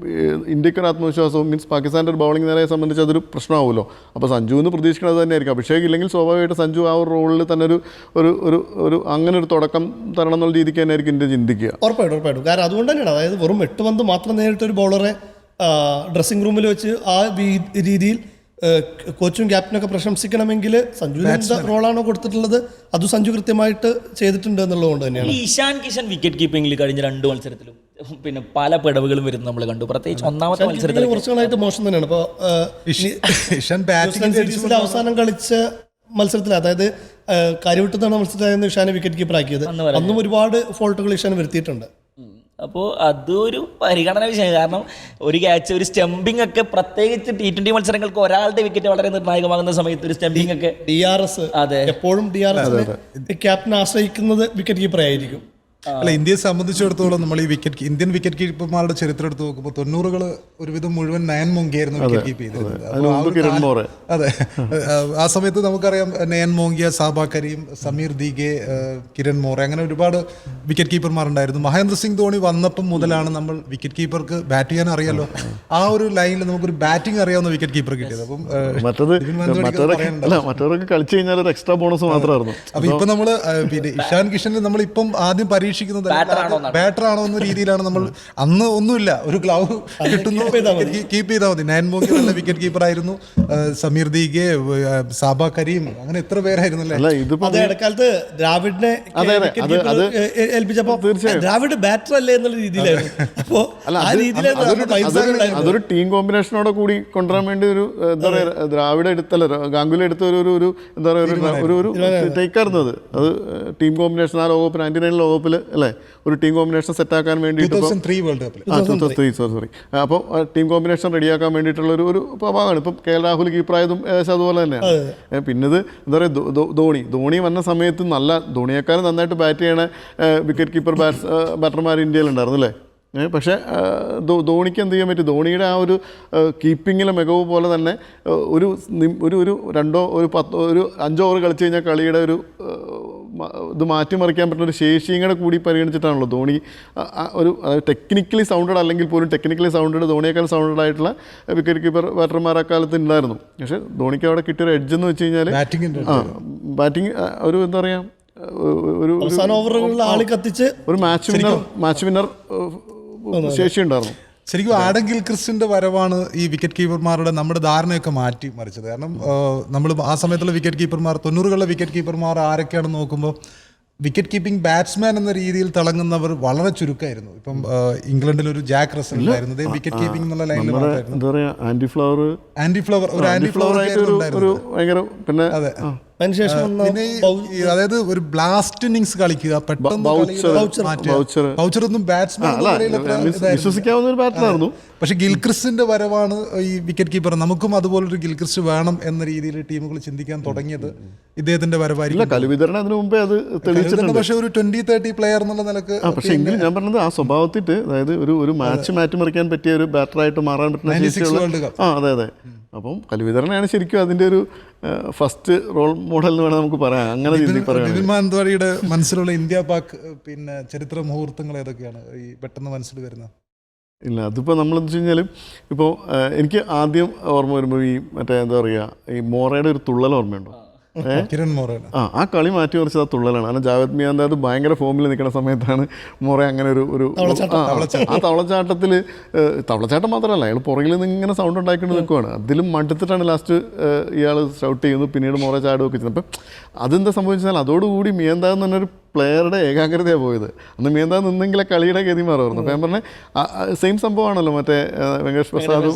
ഇന്ത്യക്കൊരു ആത്മവിശ്വാസവും മീൻസ് പാകിസ്ഥാൻ്റെ ഒരു ബൗളിംഗ് നിരയെ സംബന്ധിച്ച് അതൊരു പ്രശ്നമാവുമല്ലോ. അപ്പോൾ സഞ്ജു എന്ന് പ്രതീക്ഷിക്കുന്നത് തന്നെയായിരിക്കും. അഭിഷേക് ഇല്ലെങ്കിൽ സ്വാഭാവികമായിട്ട് സഞ്ജു ആ ഒരു റോളിൽ തന്നെ ഒരു അങ്ങനെ ഒരു തുടക്കം തരണം എന്നുള്ള രീതിക്ക് തന്നെയായിരിക്കും ഇന്ത്യ ചിന്തിക്കുക. ഉറപ്പായിട്ടും. കാരണം അതുകൊണ്ട് തന്നെയാണ്, അതായത് വെറും 8 പന്ത് മാത്രം നേരിട്ടൊരു ബോളറെ ഡ്രസ്സിംഗ് റൂമിൽ വെച്ച് ആ രീതിയിൽ കോച്ചും ക്യാപ്റ്റനൊക്കെ പ്രശംസിക്കണമെങ്കിൽ സഞ്ജുവിന് എന്താ റോളാണോ കൊടുത്തിട്ടുള്ളത് അത് സഞ്ജു കൃത്യമായിട്ട് ചെയ്തിട്ടുണ്ട് എന്നുള്ളതുകൊണ്ട് തന്നെയാണ്. ഇഷാൻ കിഷൻ വിക്കറ്റ് കീപ്പിംഗിൽ കഴിഞ്ഞ 2 മത്സരത്തിലും പിന്നെ പല പിടവുകളും വരുന്നത് നമ്മൾ കണ്ടു. പ്രത്യേകിച്ച് ഒന്നാമത്തെ മത്സരത്തിൽ കുറച്ചുകളായിട്ട് മോശം തന്നെയാണ്. ഇപ്പോൾ സീരീസിൽ അവസാനം കളിച്ച മത്സരത്തിൽ, അതായത് കാര്യവിട്ട് നടന്ന മത്സരത്തിലായിരുന്നു ഇഷാനെ വിക്കറ്റ് കീപ്പർ ആക്കിയത്. അന്നും ഒരുപാട് ഫോൾട്ടുകൾ ഇഷാൻ വരുത്തിയിട്ടുണ്ട്. അപ്പോൾ അതൊരു പരിഗണന വിഷയം. കാരണം ഒരു ക്യാച്ച്, ഒരു സ്റ്റംപിംഗ് ഒക്കെ, പ്രത്യേകിച്ച് T20 മത്സരങ്ങൾക്ക് ഒരാളുടെ വിക്കറ്റ് വളരെ നിർണായകമാകുന്ന സമയത്ത് ഒരു സ്റ്റംപിംഗ് ഒക്കെ DRS, അതെ, എപ്പോഴും DRS ക്യാപ്റ്റൻ ആശ്രയിക്കുന്നത് വിക്കറ്റ് കീപ്പർ ആയിരിക്കും. അല്ല, ഇന്ത്യയെ സംബന്ധിച്ചിടത്തോളം നമ്മൾ ഈ ഇന്ത്യൻ വിക്കറ്റ് കീപ്പർമാരുടെ ചരിത്രം എടുത്ത് നോക്കുമ്പോൾ 90കൾ ഒരുവിധം മുഴുവൻ നയൻ മോങ്കിയായിരുന്നു വിക്കറ്റ് കീപ്പ് ചെയ്തത്. അതെ, ആ സമയത്ത് നമുക്കറിയാം നയൻ മോങ്കിയ, സാബ കരീം, സമീർ ദീഗെ, കിരൺ മോറെ, അങ്ങനെ ഒരുപാട് വിക്കറ്റ് കീപ്പർമാരുണ്ടായിരുന്നു. മഹേന്ദ്ര സിംഗ് ധോണി വന്നപ്പം മുതലാണ് നമ്മൾ വിക്കറ്റ് കീപ്പർക്ക് ബാറ്റ് ചെയ്യാൻ അറിയാലോ, ആ ഒരു ലൈനിൽ നമുക്കൊരു ബാറ്റിംഗ് അറിയാവുന്ന വിക്കറ്റ് കീപ്പർ കിട്ടിയത്. അപ്പം മറ്റവരൊക്കെ കളിച്ചു കഴിഞ്ഞാൽ ഒരു എക്സ്ട്രാ ബോണസ് മാത്രമായിരുന്നു. അപ്പൊ ഇപ്പൊ നമ്മള് പിന്നെ ഇഷാൻ കിഷനിൽ നമ്മൾ ഇപ്പം ആദ്യം പരീക്ഷിക്കുന്നത് ബാറ്റർ ആണോ എന്ന രീതിയിലാണ്. നമ്മൾ അന്ന് ഒന്നുമില്ല, ഒരു ഗ്ലൗ കിട്ടുന്നു, കീപ്പ് ചെയ്താൽ മതി. നയൻ മോങ്കി നല്ല വിക്കറ്റ് കീപ്പർ ആയിരുന്നു, സമീർ ദീഗെ, സാബ കരീം, അങ്ങനെ എത്ര പേരായിരുന്നു അല്ലേ. ഇടക്കാലത്ത് ദ്രാവിഡിനെ ഏൽപ്പിച്ചപ്പോ ദ്രാവിഡ് ബാറ്റർ അല്ലേ എന്നുള്ള രീതിയിലായിരുന്നു. അപ്പോ അതൊരു ടീം കോമ്പിനേഷനോടെ കൂടി കൊണ്ടുവരാൻ വേണ്ടി ഒരു എന്താ പറയുക, ദ്രാവിഡ് എടുത്തല്ല ഗാംഗുലി എടുത്ത ഒരു എന്താ പറയുക ഒരു ടേക്കായിരുന്നത്. അത് ടീം കോമ്പിനേഷൻ ആ ലോകകപ്പ് 99 ലോകകപ്പിൽ അല്ലേ ഒരു ടീം കോമ്പിനേഷൻ സെറ്റാക്കാൻ വേണ്ടിയിട്ട് 2003 വേൾഡ് കപ്പിൽ അപ്പോൾ ടീം കോമ്പിനേഷൻ റെഡിയാക്കാൻ വേണ്ടിയിട്ടുള്ള ഒരു ഭാഗമാണ്. ഇപ്പം കെ എൽ രാഹുൽ കീപ്പറായതും ഏകദേശം അതുപോലെ തന്നെയാണ്. പിന്നെ ഇത് എന്താ പറയുക, ധോണി വന്ന സമയത്ത് നല്ല ധോണിയേക്കാളും നന്നായിട്ട് ബാറ്റ് ചെയ്യണ വിക്കറ്റ് കീപ്പർ ബാറ്റർമാർ ഇന്ത്യയിലുണ്ടായിരുന്നു അല്ലേ. പക്ഷേ ധോണിക്ക് എന്ത് ചെയ്യാൻ പറ്റും, ധോണിയുടെ ആ ഒരു കീപ്പിങ്ങിലെ മികവ് പോലെ തന്നെ ഒരു 2 ഒരു 10 ഒരു 5 ഓവർ കളിച്ച് കഴിഞ്ഞാൽ കളിയുടെ ഒരു ഇത് മാറ്റിമറിക്കാൻ പറ്റുന്ന ഒരു ശേഷിയും കൂടെ കൂടി പരിഗണിച്ചിട്ടാണല്ലോ ധോണി ഒരു ടെക്നിക്കലി സൗണ്ടഡ് അല്ലെങ്കിൽ പോലും ടെക്നിക്കലി സൗണ്ടഡ് ധോണിയേക്കാൾ സൗണ്ടഡ് ആയിട്ടുള്ള വിക്കറ്റ് കീപ്പർ ബാറ്റർമാർ അക്കാലത്ത് ഉണ്ടായിരുന്നു. പക്ഷേ ധോണിക്ക് അവിടെ കിട്ടിയൊരു എഡ്ജ് എന്ന് വെച്ച് കഴിഞ്ഞാൽ ബാറ്റിംഗ് ഒരു എന്താ പറയുക ഒരു മാച്ച് വിന്നർ ശേഷി ഉണ്ടായിരുന്നു. ശരിക്കും ആഡം ഗിൽക്രിസ്റ്റിന്റെ വരവാണ് ഈ വിക്കറ്റ് കീപ്പർമാരുടെ നമ്മുടെ ധാരണയൊക്കെ മാറ്റി മറിച്ചത്. കാരണം നമ്മൾ ആ സമയത്തുള്ള വിക്കറ്റ് കീപ്പർമാർ 90കളിലെ വിക്കറ്റ് കീപ്പർമാർ ആരൊക്കെയാണെന്ന് നോക്കുമ്പോൾ വിക്കറ്റ് കീപ്പിംഗ് ബാറ്റ്സ്മാൻ എന്ന രീതിയിൽ തിളങ്ങുന്നവർ വളരെ ചുരുക്കമായിരുന്നു. ഇപ്പം ഇംഗ്ലണ്ടിൽ ഒരു ജാക്ക് റസൽ ഉണ്ടായിരുന്നത് വിക്കറ്റ് കീപ്പിംഗ് എന്നുള്ള ലൈനിൽ ആൻഡി ഫ്ലവർ പിന്നെ അതെ. അതായത് ഒരു ബ്ലാസ്റ്റ് ഇന്നിങ്സ് കളിക്കുക, പെട്ടെന്ന് ബൗച്ചറൊന്നും ബാറ്റ്സ്മാൻ വിശ്വസിക്കാവുന്ന ഒരു ബാറ്ററായിരുന്നു. പക്ഷെ ഗിൽക്രിസ്റ്റിന്റെ വരവാണ് ഈ വിക്കറ്റ് കീപ്പർ. നമുക്കും അതുപോലൊരു ഗിൽക്രിസ്റ്റ് വേണം എന്ന രീതിയിൽ ടീമുകൾ ചിന്തിക്കാൻ തുടങ്ങിയത് ഇദ്ദേഹത്തിന്റെ വരവായിരിക്കും. കളിവിതരണം അതിനു മുമ്പേ അത് തെളിയിച്ചിട്ടുണ്ട്. പക്ഷെ ഒരു 20-30 പ്ലെയർ എന്നുള്ള നിലക്ക് പക്ഷേ എങ്കിലും ഞാൻ പറഞ്ഞത് ആ സ്വഭാവത്തിട്ട്, അതായത് ഒരു മാച്ച് മാറ്റിമറിക്കാൻ പറ്റിയ ഒരു ബാറ്ററായിട്ട് മാറാൻ പറ്റുന്ന. അതെ അപ്പം കലുവിതരണയാണ് ശരിക്കും അതിൻ്റെ ഒരു ഫസ്റ്റ് റോൾ മോഡൽ എന്ന് വേണം നമുക്ക് പറയാം. അങ്ങനെ നിതിൻ മാനന്തവാടിയുടെ മനസ്സിലുള്ള ഇന്ത്യ പാക് പിന്നെ ചരിത്ര മുഹൂർത്തങ്ങൾ ഏതൊക്കെയാണ് ഈ പെട്ടെന്ന് മനസ്സിൽ വരുന്നത്? ഇല്ല, അതിപ്പോൾ നമ്മളെന്ന് വെച്ച് കഴിഞ്ഞാൽ ഇപ്പോൾ എനിക്ക് ആദ്യം ഓർമ്മ വരുമ്പോൾ ഈ മറ്റേ എന്താ പറയുക, ഈ മോറയുടെ ഒരു തുള്ളൽ ഓർമ്മയുണ്ടോ? കിരൺ മോറയുടെ ആ കളി മാറ്റി മറിച്ചത് ആ തുള്ളലാണ്. കാരണം ജാവേദ് മിയാന്ത് അത് ഭയങ്കര ഫോമിൽ നിൽക്കുന്ന സമയത്താണ് മോറെ അങ്ങനെ ഒരു ആ തവളച്ചാട്ടത്തിൽ, തവളച്ചാട്ടം മാത്രമല്ല, അയാൾ പുറകിൽ നിന്ന് ഇങ്ങനെ സൗണ്ട് ഉണ്ടാക്കിയിട്ട് നിൽക്കുവാണ്. അതിലും മടുത്തിട്ടാണ് ലാസ്റ്റ് ഇയാൾ ഷൗട്ട് ചെയ്യുന്നു, പിന്നീട് മോറെ ചാടുകയൊക്കെ ചെയ്യുന്നത്. അപ്പം അതെന്താ സംഭവിച്ചാൽ അതോടുകൂടി മിയാന്ത് എന്ന് പറഞ്ഞൊരു പ്ലെയറുടെ ഏകാഗ്രതയാണ് പോയത്. അന്ന് മിയാന്ത് നിന്നെങ്കിലെ കളിയുടെ ഗതി മാറുമായിരുന്നു. അപ്പം ഞാൻ പറഞ്ഞ സെയിം സംഭവമാണല്ലോ മറ്റേ വെങ്കടേഷ് പ്രസാദും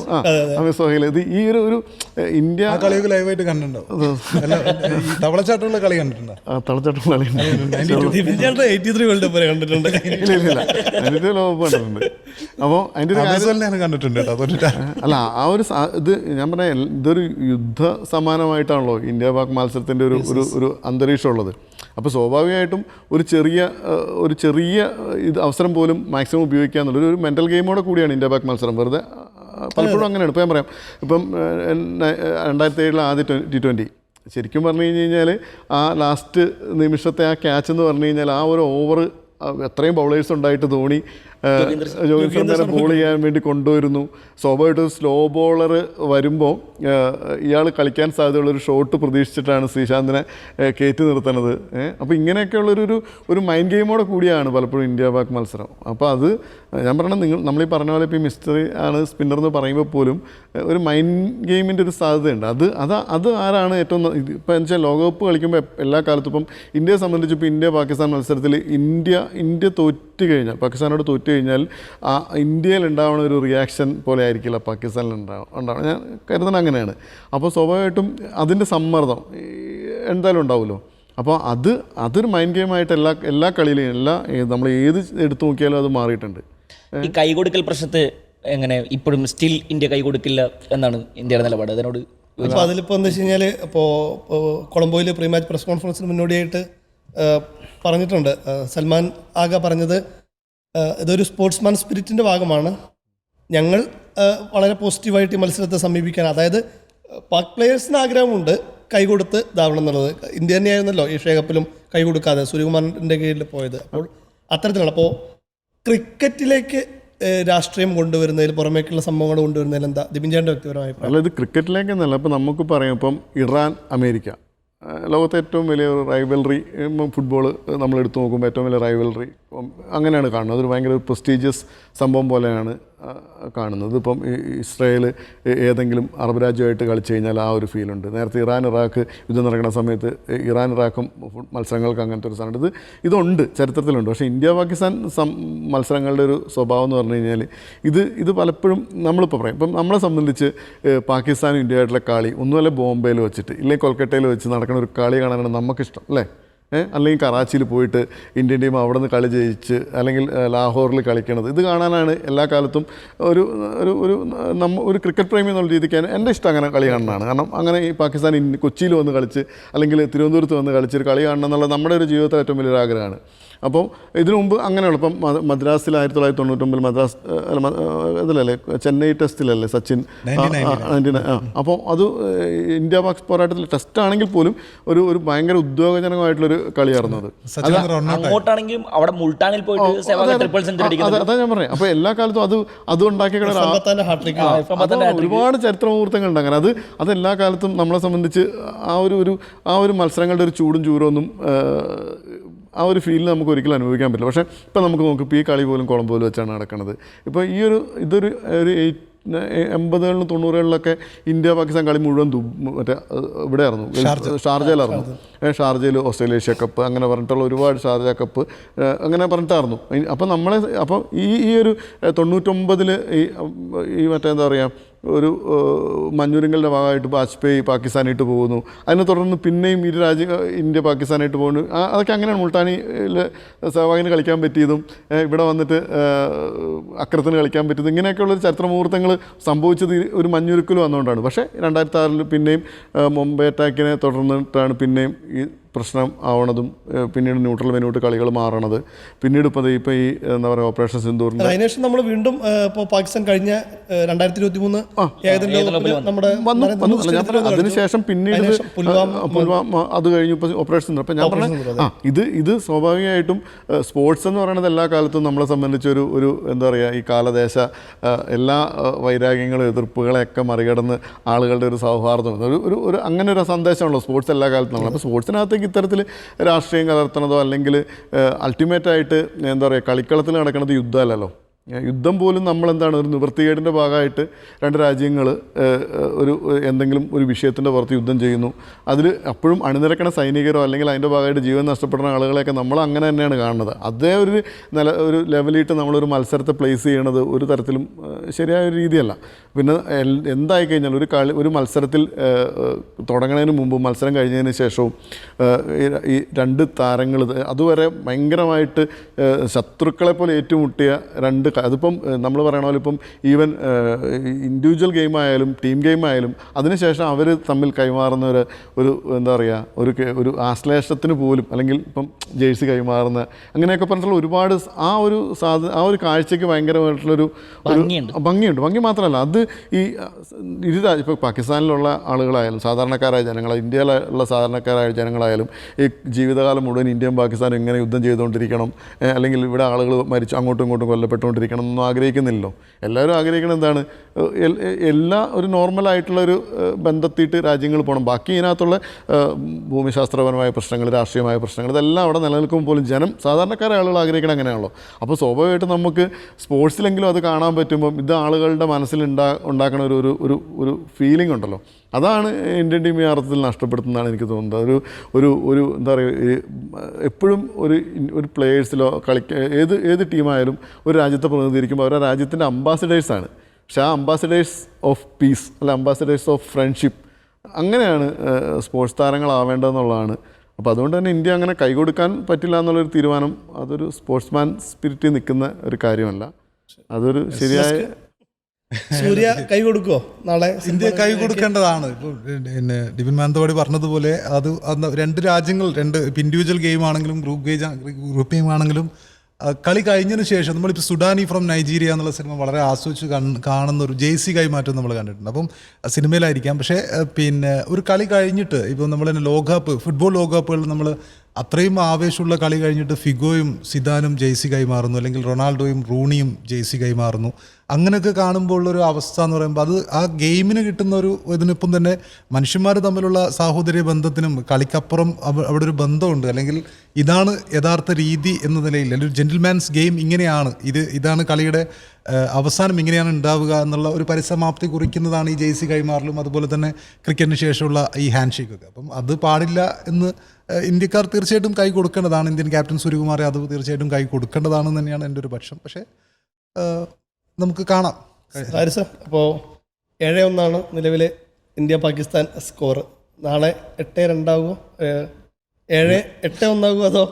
അമിത് സോഹേൽ. ഇത് ഈ ഒരു ഇന്ത്യ കളിയൊക്കെ ലൈവായിട്ട് കണ്ടിട്ടുണ്ടോ? തവളച്ചാട്ടമുള്ള കളി കണ്ടിട്ടുണ്ടോ? തവളച്ചാട്ടമുള്ള കളി കണ്ടിട്ടുണ്ട്. അതിൻ്റെ ലോകം കണ്ടിട്ടുണ്ട്. അപ്പോൾ അതിൻ്റെ കണ്ടിട്ടുണ്ട്. അല്ല, ആ ഒരു ഇത് ഞാൻ പറഞ്ഞ ഇതൊരു യുദ്ധ സമാനമായിട്ടാണല്ലോ ഇന്ത്യ പാക് മത്സരത്തിൻ്റെ ഒരു അന്തരീക്ഷം ഉള്ളത്. അപ്പോൾ സ്വാഭാവികമായിട്ടും ഒരു ചെറിയ ഇത് അവസരം പോലും മാക്സിമം ഉപയോഗിക്കുക എന്നുള്ളൊരു മെൻ്റൽ ഗെയിമോടെ കൂടിയാണ് ഇന്ത്യ പാക് മത്സരം. വെറുതെ പലപ്പോഴും അങ്ങനെയാണ്. ഇപ്പോൾ ഞാൻ പറയാം, ഇപ്പം 2007 ആദ്യ T20 ശരിക്കും പറഞ്ഞു കഴിഞ്ഞാൽ ആ ലാസ്റ്റ് നിമിഷത്തെ ആ ക്യാച്ച് എന്ന് പറഞ്ഞു കഴിഞ്ഞാൽ ആ ഒരു ഓവർ എത്രയും ബൗളേഴ്സ് ഉണ്ടായിട്ട് ധോണി ജോഗിൻസനെ ബോൾ ചെയ്യാൻ വേണ്ടി കൊണ്ടുവരുന്നു. സ്വാഭാവികമായിട്ടും സ്ലോ ബോളർ വരുമ്പോൾ ഇയാൾ കളിക്കാൻ സാധ്യതയുള്ളൊരു ഷോട്ട് പ്രതീക്ഷിച്ചിട്ടാണ് ശ്രീശാന്തിനെ കയറ്റി നിർത്തുന്നത്. അപ്പോൾ ഇങ്ങനെയൊക്കെയുള്ളൊരു മൈൻഡ് ഗെയിമോടെ കൂടിയാണ് പലപ്പോഴും ഇന്ത്യ പാക് മത്സരം. അപ്പോൾ അത് ഞാൻ പറഞ്ഞത്, നമ്മളീ പറഞ്ഞ പോലെ ഇപ്പോൾ ഈ മിസ്റ്ററി ആണ് സ്പിന്നർ എന്ന് പറയുമ്പോൾ പോലും ഒരു മൈൻഡ് ഗെയിമിൻ്റെ ഒരു സാധ്യതയുണ്ട്. അത് ആരാണ് ഏറ്റവും ഇപ്പോൾ എന്ന് വെച്ചാൽ ലോകകപ്പ് കളിക്കുമ്പോൾ എല്ലാ കാലത്തും ഇപ്പം ഇന്ത്യയെ സംബന്ധിച്ച് ഇപ്പോൾ ഇന്ത്യ പാകിസ്ഥാൻ മത്സരത്തിൽ ഇന്ത്യ തോറ്റു കഴിഞ്ഞാൽ, പാകിസ്ഥാനോട് തോറ്റു കഴിഞ്ഞാൽ ആ ഇന്ത്യയിൽ ഉണ്ടാവുന്ന ഒരു റിയാക്ഷൻ പോലെ ആയിരിക്കില്ല പാകിസ്ഥാനിൽ ഉണ്ടാവുക. ഞാൻ കരുതുന്നത് അങ്ങനെയാണ്. അപ്പോൾ സ്വാഭാവികമായിട്ടും അതിൻ്റെ സമ്മർദ്ദം എന്തായാലും ഉണ്ടാവുമല്ലോ. അപ്പോൾ അതൊരു മൈൻഡ് ഗെയിമായിട്ട് എല്ലാ കളിയിലും നമ്മൾ ഏത് എടുത്തു നോക്കിയാലും അത് മാറിയിട്ടുണ്ട്. ഈ കൈകൊടുക്കൽ പ്രശ്നത്തെ എങ്ങനെ ഇപ്പോഴും സ്റ്റിൽ ഇന്ത്യ കൈകൊടുക്കില്ല എന്നാണ് ഇന്ത്യയുടെ നിലപാട് അതിനോട്? അപ്പോൾ അതിലിപ്പോൾ എന്താ വെച്ച് കഴിഞ്ഞാൽ, ഇപ്പോൾ കൊളംബോയിൽ പ്രീ മാച്ച് പ്രസ് കോൺഫറൻസിന് മുന്നോടിയായിട്ട് പറഞ്ഞിട്ടുണ്ട് സൽമാൻ ആഗ പറഞ്ഞത്, ഇതൊരു സ്പോർട്സ്മാൻ സ്പിരിറ്റിൻ്റെ ഭാഗമാണ്. ഞങ്ങൾ വളരെ പോസിറ്റീവായിട്ട് ഈ മത്സരത്തെ സമീപിക്കാൻ, അതായത് പാക് പ്ലെയേഴ്സിന് ആഗ്രഹമുണ്ട് കൈകൊടുത്ത് ഇതാവണം എന്നുള്ളത്. ഇന്ത്യ തന്നെയായിരുന്നല്ലോ ഏഷ്യ കപ്പിലും കൈ കൊടുക്കാതെ സൂര്യകുമാറിൻ്റെ കീഴിൽ പോയത്. അപ്പോൾ അത്തരത്തിലാണ്. അപ്പോൾ ക്രിക്കറ്റിലേക്ക് രാഷ്ട്രീയം കൊണ്ടുവരുന്നതിൽ, പുറമേക്കുള്ള സംഭവങ്ങൾ കൊണ്ടുവരുന്നതിൽ എന്താ ദിബിൻചാൻ്റെ വ്യക്തിപരമായ അഭിപ്രായം? അല്ല, ഇത് ക്രിക്കറ്റിലേക്കെന്നല്ല. ഇപ്പോൾ നമുക്ക് പറയാം, ഇപ്പം ഇറാൻ അമേരിക്ക ലോകത്തെ ഏറ്റവും വലിയ ഒരു റൈവൽറി. ഫുട്ബോൾ നമ്മൾ എടുത്തു നോക്കുമ്പോൾ ഏറ്റവും വലിയ റൈവൽറി അങ്ങനെയാണ് കാണുന്നത്. അതൊരു ഭയങ്കര പ്രസ്റ്റീജിയസ് സംഭവം പോലെയാണ് കാണുന്നത്. ഇപ്പം ഇസ്രായേൽ ഏതെങ്കിലും അറബ് രാജ്യമായിട്ട് കളിച്ചു കഴിഞ്ഞാൽ ആ ഒരു ഫീലുണ്ട്. നേരത്തെ ഇറാൻ ഇറാഖ് യുദ്ധം നടക്കുന്ന സമയത്ത് ഇറാൻ ഇറാഖും മത്സരങ്ങൾക്ക് അങ്ങനത്തെ ഒരു സാധനം ഇതുണ്ട്, ചരിത്രത്തിലുണ്ട്. പക്ഷേ ഇന്ത്യ പാകിസ്ഥാൻ മത്സരങ്ങളുടെ ഒരു സ്വഭാവം എന്ന് പറഞ്ഞു കഴിഞ്ഞാൽ ഇത് പലപ്പോഴും നമ്മളിപ്പോൾ പറയും, ഇപ്പം നമ്മളെ സംബന്ധിച്ച് പാകിസ്ഥാനും ഇന്ത്യയായിട്ടുള്ള കളി ഒന്നുമല്ല ബോംബെയിൽ വെച്ചിട്ട് ഇല്ലെങ്കിൽ കൊൽക്കട്ടയിൽ വെച്ച് നടക്കുന്ന ഒരു കളി കാണാനാണ് നമുക്കിഷ്ടം, അല്ലേ? അല്ലെങ്കിൽ കറാച്ചിയിൽ പോയിട്ട് ഇന്ത്യൻ ടീം അവിടെ നിന്ന് കളി ജയിച്ച് അല്ലെങ്കിൽ ലാഹോറിൽ കളിക്കണത് ഇത് കാണാനാണ് എല്ലാ കാലത്തും ഒരു ക്രിക്കറ്റ് പ്രേമി എന്നുള്ള രീതിക്ക് എൻ്റെ ഇഷ്ടം അങ്ങനെ കളി കാണാനാണ്. കാരണം അങ്ങനെ ഈ പാകിസ്ഥാൻ കൊച്ചിയിൽ വന്ന് കളിച്ച് അല്ലെങ്കിൽ തിരുവനന്തപുരത്ത് വന്ന് കളിച്ചൊരു കളി കാണണം എന്നുള്ളത് നമ്മുടെ ഒരു ജീവിതത്തിൽ ഏറ്റവും വലിയൊരു ആഗ്രഹമാണ്. അപ്പോൾ ഇതിനു മുമ്പ് അങ്ങനെയുള്ള ഇപ്പം മദ്രാസിൽ 1999 മദ്രാസ് ഇതിലല്ലേ ചെന്നൈ ടെസ്റ്റിലല്ലേ സച്ചിൻ 99 അപ്പോൾ അത് ഇന്ത്യ പാക് പോരാട്ടത്തിൽ ടെസ്റ്റ് ആണെങ്കിൽ പോലും ഒരു ഭയങ്കര ഉദ്യോഗജനകമായിട്ടുള്ളൊരു കളിയായിരുന്നു അത്. അങ്ങോട്ടാണെങ്കിലും അവിടെ മുൾട്ടാനിൽ പോയിട്ട് അതാ ഞാൻ പറയാം. അപ്പോൾ എല്ലാ കാലത്തും അത് ഉണ്ടാക്കിയ ഒരുപാട് ചരിത്ര മുഹൂർത്തങ്ങളുണ്ട്. അങ്ങനെ അത് എല്ലാ കാലത്തും നമ്മളെ സംബന്ധിച്ച് ആ ഒരു മത്സരങ്ങളുടെ ഒരു ചൂടും ചൂരൊന്നും ആ ഒരു ഫീലിൽ നമുക്ക് ഒരിക്കലും അനുഭവിക്കാൻ പറ്റില്ല. പക്ഷേ ഇപ്പോൾ നമുക്ക് നോക്കും, ഇപ്പോൾ ഈ കളി പോലും കൊളംബോയിൽ വെച്ചാണ് നടക്കുന്നത്. ഇപ്പോൾ ഇതൊരു 80കളിലും 90കളിലൊക്കെ ഇന്ത്യ പാകിസ്ഥാൻ കളി മുഴുവൻ മറ്റേ ഇവിടെ ആയിരുന്നു, ഷാർജയിലായിരുന്നു. ഷാർജയിൽ ഓസ്ട്രേലേഷ്യ കപ്പ് അങ്ങനെ പറഞ്ഞിട്ടുള്ള ഒരുപാട് ഷാർജ കപ്പ് അങ്ങനെ പറഞ്ഞിട്ടായിരുന്നു. അപ്പോൾ ഈ ഒരു 99 ഈ മറ്റേ എന്താ പറയുക ഒരു മഞ്ഞുരുങ്ങളുടെ ഭാഗമായിട്ട് വാജ്പേയി പാകിസ്ഥാനായിട്ട് പോകുന്നു. അതിനെ തുടർന്ന് പിന്നെയും ഇന്ത്യ പാകിസ്ഥാനായിട്ട് പോകുന്നു. അതൊക്കെ അങ്ങനെയാണ്. മുൾട്ടാനിയിൽ സെവാഗിന് കളിക്കാൻ പറ്റിയതും ഇവിടെ വന്നിട്ട് അക്രത്തിന് കളിക്കാൻ പറ്റിയതും ഇങ്ങനെയൊക്കെയുള്ളൊരു ചരിത്ര മുഹൂർത്തങ്ങൾ സംഭവിച്ചത് ഒരു മഞ്ഞുരുക്കൽ വന്നുകൊണ്ടാണ്. പക്ഷേ 2006 പിന്നെയും മുംബൈ അറ്റാക്കിനെ തുടർന്നിട്ടാണ് പിന്നെയും ഈ പ്രശ്നം ആവണതും പിന്നീട് ന്യൂട്രൽ വെന്യൂട്ട് കളികൾ മാറണത് പിന്നീട് ഇപ്പോൾ ഈ എന്താ പറയുക ഓപ്പറേഷൻ സിന്ദൂറിൻ്റെ അതിനുശേഷം നമ്മൾ വീണ്ടും ഇപ്പോൾ പാകിസ്ഥാൻ കഴിഞ്ഞ 2023 ഏകദിന ലോകകപ്പിൽ നമ്മുടെ അതിനുശേഷം പിന്നീട് പുൽവാമ അത് കഴിഞ്ഞു ഇപ്പോൾ ഓപ്പറേഷൻ സിന്ദൂർ. അപ്പം ഞാൻ പറഞ്ഞ ഇത് സ്വാഭാവികമായിട്ടും സ്പോർട്സ് എന്ന് പറയുന്നത് എല്ലാ കാലത്തും നമ്മളെ സംബന്ധിച്ചൊരു എന്താ പറയുക ഈ കാലദേശ എല്ലാ വൈരാഗ്യങ്ങളും എതിർപ്പുകളെയൊക്കെ മറികടന്ന് ആളുകളുടെ ഒരു സൗഹാർദ്ദം ഒരു അങ്ങനെ ഒരു സന്ദേശമാണല്ലോ സ്പോർട്സ് എല്ലാ കാലത്തും നമ്മൾ. അപ്പോൾ സ്പോർട്സിനകത്തേക്ക് ഇത്തരത്തിൽ രാഷ്ട്രീയം കലർത്തണതോ അല്ലെങ്കിൽ അൾട്ടിമേറ്റായിട്ട് എന്താ പറയുക കളിക്കളത്തിൽ നടക്കുന്നത് യുദ്ധമല്ലല്ലോ. യുദ്ധം പോലും നമ്മളെന്താണ് ഒരു നിവൃത്തികേടിൻ്റെ ഭാഗമായിട്ട് രണ്ട് രാജ്യങ്ങൾ എന്തെങ്കിലും ഒരു വിഷയത്തിൻ്റെ പുറത്ത് യുദ്ധം ചെയ്യുന്നു. അതിൽ അപ്പോഴും അണിനിരക്കണ സൈനികരോ അല്ലെങ്കിൽ അതിൻ്റെ ഭാഗമായിട്ട് ജീവൻ നഷ്ടപ്പെടുന്ന ആളുകളെയൊക്കെ നമ്മൾ അങ്ങനെ തന്നെയാണ് കാണുന്നത്. അതേ ഒരു ലെവലിട്ട് നമ്മളൊരു മത്സരത്തെ പ്ലേസ് ചെയ്യണത് ഒരു തരത്തിലും ശരിയായ ഒരു രീതിയല്ല. പിന്നെ എന്തായി കഴിഞ്ഞാൽ ഒരു മത്സരത്തിൽ തുടങ്ങുന്നതിന് മുമ്പും മത്സരം കഴിഞ്ഞതിന് ശേഷവും ഈ രണ്ട് താരങ്ങൾ അതുവരെ ഭയങ്കരമായിട്ട് ശത്രുക്കളെ പോലെ ഏറ്റുമുട്ടിയ രണ്ട് അതിപ്പം നമ്മൾ പറയണ പോലെ ഇപ്പം ഈവൻ ഇൻഡിവിജ്വൽ ഗെയിം ആയാലും ടീം ഗെയിം ആയാലും അതിനുശേഷം അവർ തമ്മിൽ കൈമാറുന്ന ഒരു എന്താ പറയുക ഒരു ആശ്ലേഷത്തിന് പോലും അല്ലെങ്കിൽ ഇപ്പം ജേഴ്സി കൈമാറുന്ന അങ്ങനെയൊക്കെ പറഞ്ഞിട്ടുള്ള ഒരുപാട് ആ ഒരു കാഴ്ചയ്ക്ക് ഭയങ്കരമായിട്ടുള്ളൊരു ഭംഗിയുണ്ട്. ഭംഗി മാത്രമല്ല അത് ഈ ഇപ്പോൾ പാകിസ്ഥാനിലുള്ള ആളുകളായാലും സാധാരണക്കാരായ ജനങ്ങൾ ഇന്ത്യയിലുള്ള സാധാരണക്കാരായ ജനങ്ങളായാലും ഈ ജീവിതകാലം മുഴുവൻ ഇന്ത്യയും പാകിസ്ഥാനും ഇങ്ങനെ യുദ്ധം ചെയ്തുകൊണ്ടിരിക്കണം അല്ലെങ്കിൽ ഇവിടെ ആളുകൾ മരിച്ചു അങ്ങോട്ടും ഇങ്ങോട്ടും കൊല്ലപ്പെട്ടുകൊണ്ടിരിക്കണം എന്നൊന്നും ആഗ്രഹിക്കുന്നില്ലല്ലോ. എല്ലാവരും ആഗ്രഹിക്കുന്നത് എന്താണ് എല്ലാ ഒരു നോർമലായിട്ടുള്ളൊരു ബന്ധത്തിയിട്ട് രാജ്യങ്ങൾ പോകണം. ബാക്കി ഇതിനകത്തുള്ള ഭൂമിശാസ്ത്രപരമായ പ്രശ്നങ്ങൾ രാഷ്ട്രീയമായ പ്രശ്നങ്ങൾ ഇതെല്ലാം അവിടെ നിലനിൽക്കുമ്പോൾ പോലും സാധാരണക്കാരായ ആളുകൾ ആഗ്രഹിക്കണം അങ്ങനെയാണല്ലോ. അപ്പോൾ സ്വാഭാവികമായിട്ടും നമുക്ക് സ്പോർട്സിലെങ്കിലും അത് കാണാൻ പറ്റുമ്പം ഇത് ആളുകളുടെ മനസ്സിൽ ഉണ്ടാക്കണ ഒരു ഫീലിംഗ് ഉണ്ടല്ലോ. അതാണ് ഇന്ത്യൻ ടീം ഈ അർത്ഥത്തിൽ നഷ്ടപ്പെടുത്തുന്നതാണ് എനിക്ക് തോന്നുന്നത്. ഒരു എന്താ പറയുക എപ്പോഴും ഒരു പ്ലേയേഴ്സിലോ ഏത് ടീമായാലും ഒരു രാജ്യത്തെ പ്രതിനിധീകരിക്കുമ്പോൾ അവരുടെ രാജ്യത്തിൻ്റെ അംബാസിഡേഴ്സാണ്. പക്ഷേ ആ അംബാസിഡേഴ്സ് ഓഫ് പീസ് അല്ല അംബാസിഡേഴ്സ് ഓഫ് ഫ്രണ്ട്ഷിപ്പ് അങ്ങനെയാണ് സ്പോർട്സ് താരങ്ങളാവേണ്ടതെന്നുള്ളതാണ്. അപ്പോൾ അതുകൊണ്ട് തന്നെ ഇന്ത്യ അങ്ങനെ കൈകൊടുക്കാൻ പറ്റില്ല എന്നുള്ളൊരു തീരുമാനം അതൊരു സ്പോർട്സ്മാൻ സ്പിരിറ്റിൽ നിൽക്കുന്ന ഒരു കാര്യമല്ല. അതൊരു ശരിയായ സൂര്യ കൈ കൊടുക്കുമോ നാളെ? ഇന്ത്യ കൈ കൊടുക്കേണ്ടതാണ്. ഇപ്പോൾ പിന്നെ ഡിബിൻ മാനന്തവാടി പറഞ്ഞതുപോലെ രണ്ട് രാജ്യങ്ങൾ ഇൻഡിവിജ്വൽ ഗെയിം ആണെങ്കിലും ഗ്രൂപ്പ് ഗെയിം ആണെങ്കിലും കളി കഴിഞ്ഞതിന് ശേഷം നമ്മളിപ്പോൾ സുഡാനി ഫ്രം നൈജീരിയ എന്നുള്ള സിനിമ വളരെ ആസ്വദിച്ച് കാണുന്ന ഒരു ജേഴ്സി കൈമാറ്റം നമ്മൾ കണ്ടിട്ടുണ്ട്. അപ്പം സിനിമയിലായിരിക്കാം. പക്ഷേ പിന്നെ ഒരു കളി കഴിഞ്ഞിട്ട് ഇപ്പോൾ നമ്മൾ തന്നെ ഫുട്ബോൾ ലോകകപ്പുകളിൽ നമ്മൾ അത്രയും ആവേശമുള്ള കളി കഴിഞ്ഞിട്ട് ഫിഗോയും സിദാനും ജേഴ്സി കൈമാറുന്നു, അല്ലെങ്കിൽ റൊണാൾഡോയും റൂണിയും ജേഴ്സി കൈമാറുന്നു. അങ്ങനെയൊക്കെ കാണുമ്പോൾ ഉള്ളൊരു അവസ്ഥ എന്ന് പറയുമ്പോൾ അത് ആ ഗെയിമിന് കിട്ടുന്ന ഇതിനിപ്പം തന്നെ മനുഷ്യന്മാർ തമ്മിലുള്ള സാഹോദര്യ ബന്ധത്തിനും കളിക്കപ്പുറം അവിടെ ഒരു ബന്ധമുണ്ട്. അല്ലെങ്കിൽ ഇതാണ് യഥാർത്ഥ രീതി എന്ന നിലയിൽ ഒരു ജെന്റിൽമാൻസ് ഗെയിം ഇങ്ങനെയാണ്, ഇതാണ് കളിയുടെ അവസാനം ഇങ്ങനെയാണ് ഉണ്ടാവുക എന്നുള്ള ഒരു പരിസമാപ്തി കുറിക്കുന്നതാണ് ഈ ജേഴ്സി കൈമാറലും അതുപോലെ തന്നെ ക്രിക്കറ്റിന് ശേഷമുള്ള ഈ ഹാൻഡ് ഷേക്കൊക്കെ. അപ്പം അത് പാടില്ല എന്ന് ഇന്ത്യക്കാർ തീർച്ചയായിട്ടും കൈ കൊടുക്കേണ്ടതാണ്. ഇന്ത്യൻ ക്യാപ്റ്റൻ സൂര്യകുമാറെ അത് തീർച്ചയായിട്ടും കൈ കൊടുക്കേണ്ടതാണെന്ന് തന്നെയാണ് എൻ്റെ ഒരു പക്ഷം. പക്ഷേ നമുക്ക് കാണാം. അപ്പോൾ 7-1 നിലവിലെ ഇന്ത്യ പാകിസ്ഥാൻ സ്കോർ. നാളെ 8-2 ആകുമോ? 8-1 ആകുമോ അതോ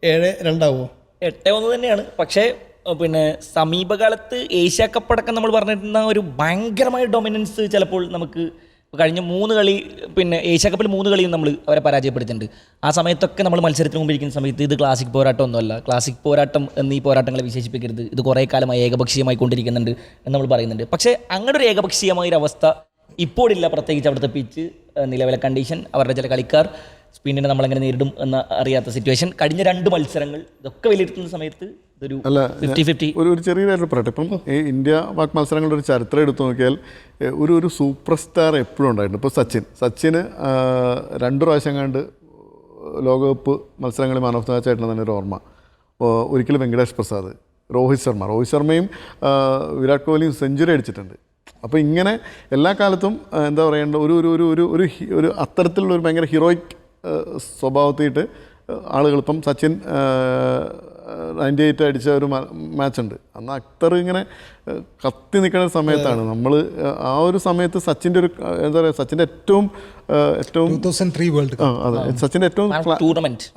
7-2 ആകുമോ? 8-1 തന്നെയാണ്. പക്ഷേ പിന്നെ സമീപകാലത്ത് ഏഷ്യ കപ്പ് അടക്കം നമ്മൾ പറഞ്ഞിരുന്ന ഒരു ഭയങ്കരമായ ഡൊമിനൻസ് ചിലപ്പോൾ നമുക്ക് കഴിഞ്ഞ 3 കളി പിന്നെ ഏഷ്യ കപ്പിൽ 3 കളിയും നമ്മൾ അവരെ പരാജയപ്പെടുത്തിയിട്ടുണ്ട്. ആ സമയത്തൊക്കെ നമ്മൾ മത്സരത്തിന് മുമ്പ് ഇരിക്കുന്ന സമയത്ത് ഇത് ക്ലാസിക് പോരാട്ടം ഒന്നുമല്ല, ക്ലാസിക് പോരാട്ടം എന്നീ പോരാട്ടങ്ങളെ വിശേഷിപ്പിക്കരുത്, ഇത് കുറേ കാലമായി ഏകപക്ഷീയമായി കൊണ്ടിരിക്കുന്നുണ്ട് എന്ന് നമ്മൾ പറയുന്നുണ്ട്. പക്ഷേ അങ്ങനെ ഒരു ഏകപക്ഷീയമായൊരവസ്ഥ ഇപ്പോഴില്ല. പ്രത്യേകിച്ച് അവിടുത്തെ പിച്ച്, നിലവിലെ കണ്ടീഷൻ, അവരുടെ ചില കളിക്കാർ, സ്പിന്നിനെ നമ്മളെങ്ങനെ നേരിടും എന്ന അറിയാത്ത സിറ്റുവേഷൻ, കഴിഞ്ഞ 2 മത്സരങ്ങൾ, ഇതൊക്കെ വിലയിരുത്തുന്ന സമയത്ത് ഇതൊരു 50-50. ഒരു ചെറിയ പറയട്ടെ. ഇപ്പം ഈ ഇന്ത്യ പാക് മത്സരങ്ങളുടെ ഒരു ചരിത്രം എടുത്തു നോക്കിയാൽ ഒരു സൂപ്പർ സ്റ്റാർ എപ്പോഴും ഉണ്ടായിട്ടുണ്ട്. ഇപ്പോൾ സച്ചിന് 2 പ്രാവശ്യം കണ്ട് ലോകകപ്പ് മത്സരങ്ങളിൽ മാൻ ഓഫ് ദ മാച്ച് ആയിട്ടുള്ള തന്നെ ഒരു ഓർമ്മ. ഒരിക്കലും വെങ്കടേഷ് പ്രസാദ്, രോഹിത് ശർമ്മയും വിരാട് കോഹ്ലിയും സെഞ്ചുറി അടിച്ചിട്ടുണ്ട്. അപ്പോൾ ഇങ്ങനെ എല്ലാ കാലത്തും എന്താ പറയേണ്ട ഒരു അത്തരത്തിലുള്ള ഒരു ഭയങ്കര ഹീറോയിക് സ്വഭാവത്തിയിട്ട് ആളുകൾ, ഇപ്പം സച്ചിൻ 98 അടിച്ച ഒരു മാച്ചുണ്ട്. അന്ന് അക്തർ ഇങ്ങനെ കത്തി നിൽക്കുന്ന സമയത്താണ് നമ്മൾ ആ ഒരു സമയത്ത് സച്ചിൻ്റെ ഒരു എന്താ പറയുക സച്ചിൻ്റെ ഏറ്റവും 2003 വേൾഡ് കപ്പ് അതെ സച്ചിൻ്റെ ഏറ്റവും ടൂർണമെന്റ്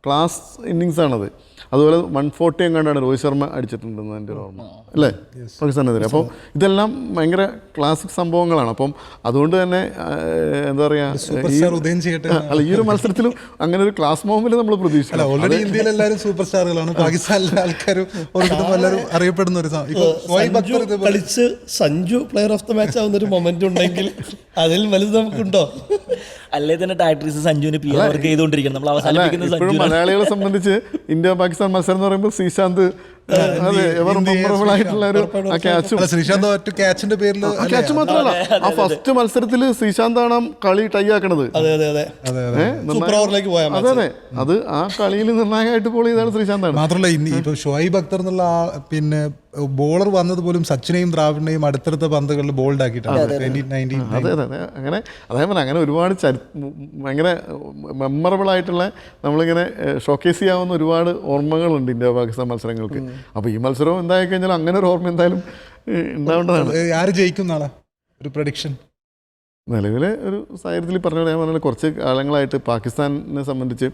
ക്ലാസ് ഇന്നിങ്സ് ആണത്. അതുപോലെ 140 എങ്ങാണ്ടാണ് രോഹിത് ശർമ്മ അടിച്ചിട്ടുണ്ടെന്ന് എൻ്റെ ഒരു ഓർമ്മ അല്ലേ പാകിസ്ഥാനെതിരെ. അപ്പോൾ ഇതെല്ലാം ഭയങ്കര ക്ലാസിക് സംഭവങ്ങളാണ്. അപ്പം അതുകൊണ്ട് തന്നെ എന്താ പറയുക, അല്ല ഈ ഒരു മത്സരത്തിലും അങ്ങനെ ഒരു ക്ലാസ് മോമെന്റ് നമ്മൾ പ്രതീക്ഷിച്ചില്ല. ഓൾറെഡി ഇന്ത്യയിൽ എല്ലാവരും സൂപ്പർ സ്റ്റാറുകളാണ്, പാകിസ്ഥാനിലെ ആൾക്കാരും എല്ലാവരും അറിയപ്പെടുന്ന ഒരു കളിച്ച് Sanju player of the match ആവുന്ന ഒരു മൊമെന്റ് ഉണ്ടെങ്കിൽ അതിൽ വലുത് നമുക്കുണ്ടോ? അല്ലേ തന്നെ ടാക്ടീസ് സഞ്ജുവിന് പി വർക്ക് ചെയ്തുകൊണ്ടിരിക്കണം. നമ്മൾ അവസാനിപ്പിക്കുന്നത് ഇപ്പോഴും മലയാളികളെ സംബന്ധിച്ച് ഇന്ത്യ പാകിസ്ഥാൻ മത്സരം എന്ന് പറയുമ്പോൾ ശ്രീശാന്ത് അതെ എവർ മെമ്മറബിൾ ആയിട്ടുള്ള ഒരു ക്യാച്ചും, ശ്രീശാന്ത് ഒറ്റ ക്യാച്ചിന്റെ പേരിൽ ക്യാച്ച് മാത്രമല്ല ആ ഫസ്റ്റ് മത്സരത്തിൽ ശ്രീശാന്താണ് കളി ടൈ ആക്കണത്. അതെ അതെ അതെ, സൂപ്പർ ഓവറിലേക്ക് പോയാൽ അതെ അതെ, അത് ആ കളിയിൽ നിർണായകമായിട്ട് ബോൾ ചെയ്താണ് ശ്രീശാന്താണ്. മാത്രമല്ല ഇപ്പൊ ഷുഐബ് അക്തർ എന്നുള്ള പിന്നെ ബോളർ വന്നത് പോലും സച്ചിനെയും ദ്രാവിഡിനെയും അടുത്തടുത്ത പന്തുകളിൽ ബോൾഡ് ആക്കിയിട്ടാണ് 2019. അതെ അതെ അതെ, അങ്ങനെ അതേപോലെ അങ്ങനെ ഒരുപാട് ഭയങ്കര മെമ്മറബിൾ ആയിട്ടുള്ള നമ്മളിങ്ങനെ ഷോക്കേസ് ചെയ്യാവുന്ന ഒരുപാട് ഓർമ്മകളുണ്ട് ഇന്ത്യ പാകിസ്ഥാൻ മത്സരങ്ങൾക്ക്. അപ്പോൾ ഈ മത്സരം എന്തായി കഴിഞ്ഞാൽ അങ്ങനെ ഒരു ഓർമ്മ എന്തായാലും ഉണ്ടാവേണ്ടതാണ്. ആര് ജയിക്കും നാളെ ഒരു പ്രഡിക്ഷൻ? നിലവിലെ ഒരു സാഹചര്യത്തിൽ പറഞ്ഞ ഞാൻ പറഞ്ഞാൽ കുറച്ച് കാലങ്ങളായിട്ട് പാകിസ്ഥാനെ സംബന്ധിച്ച്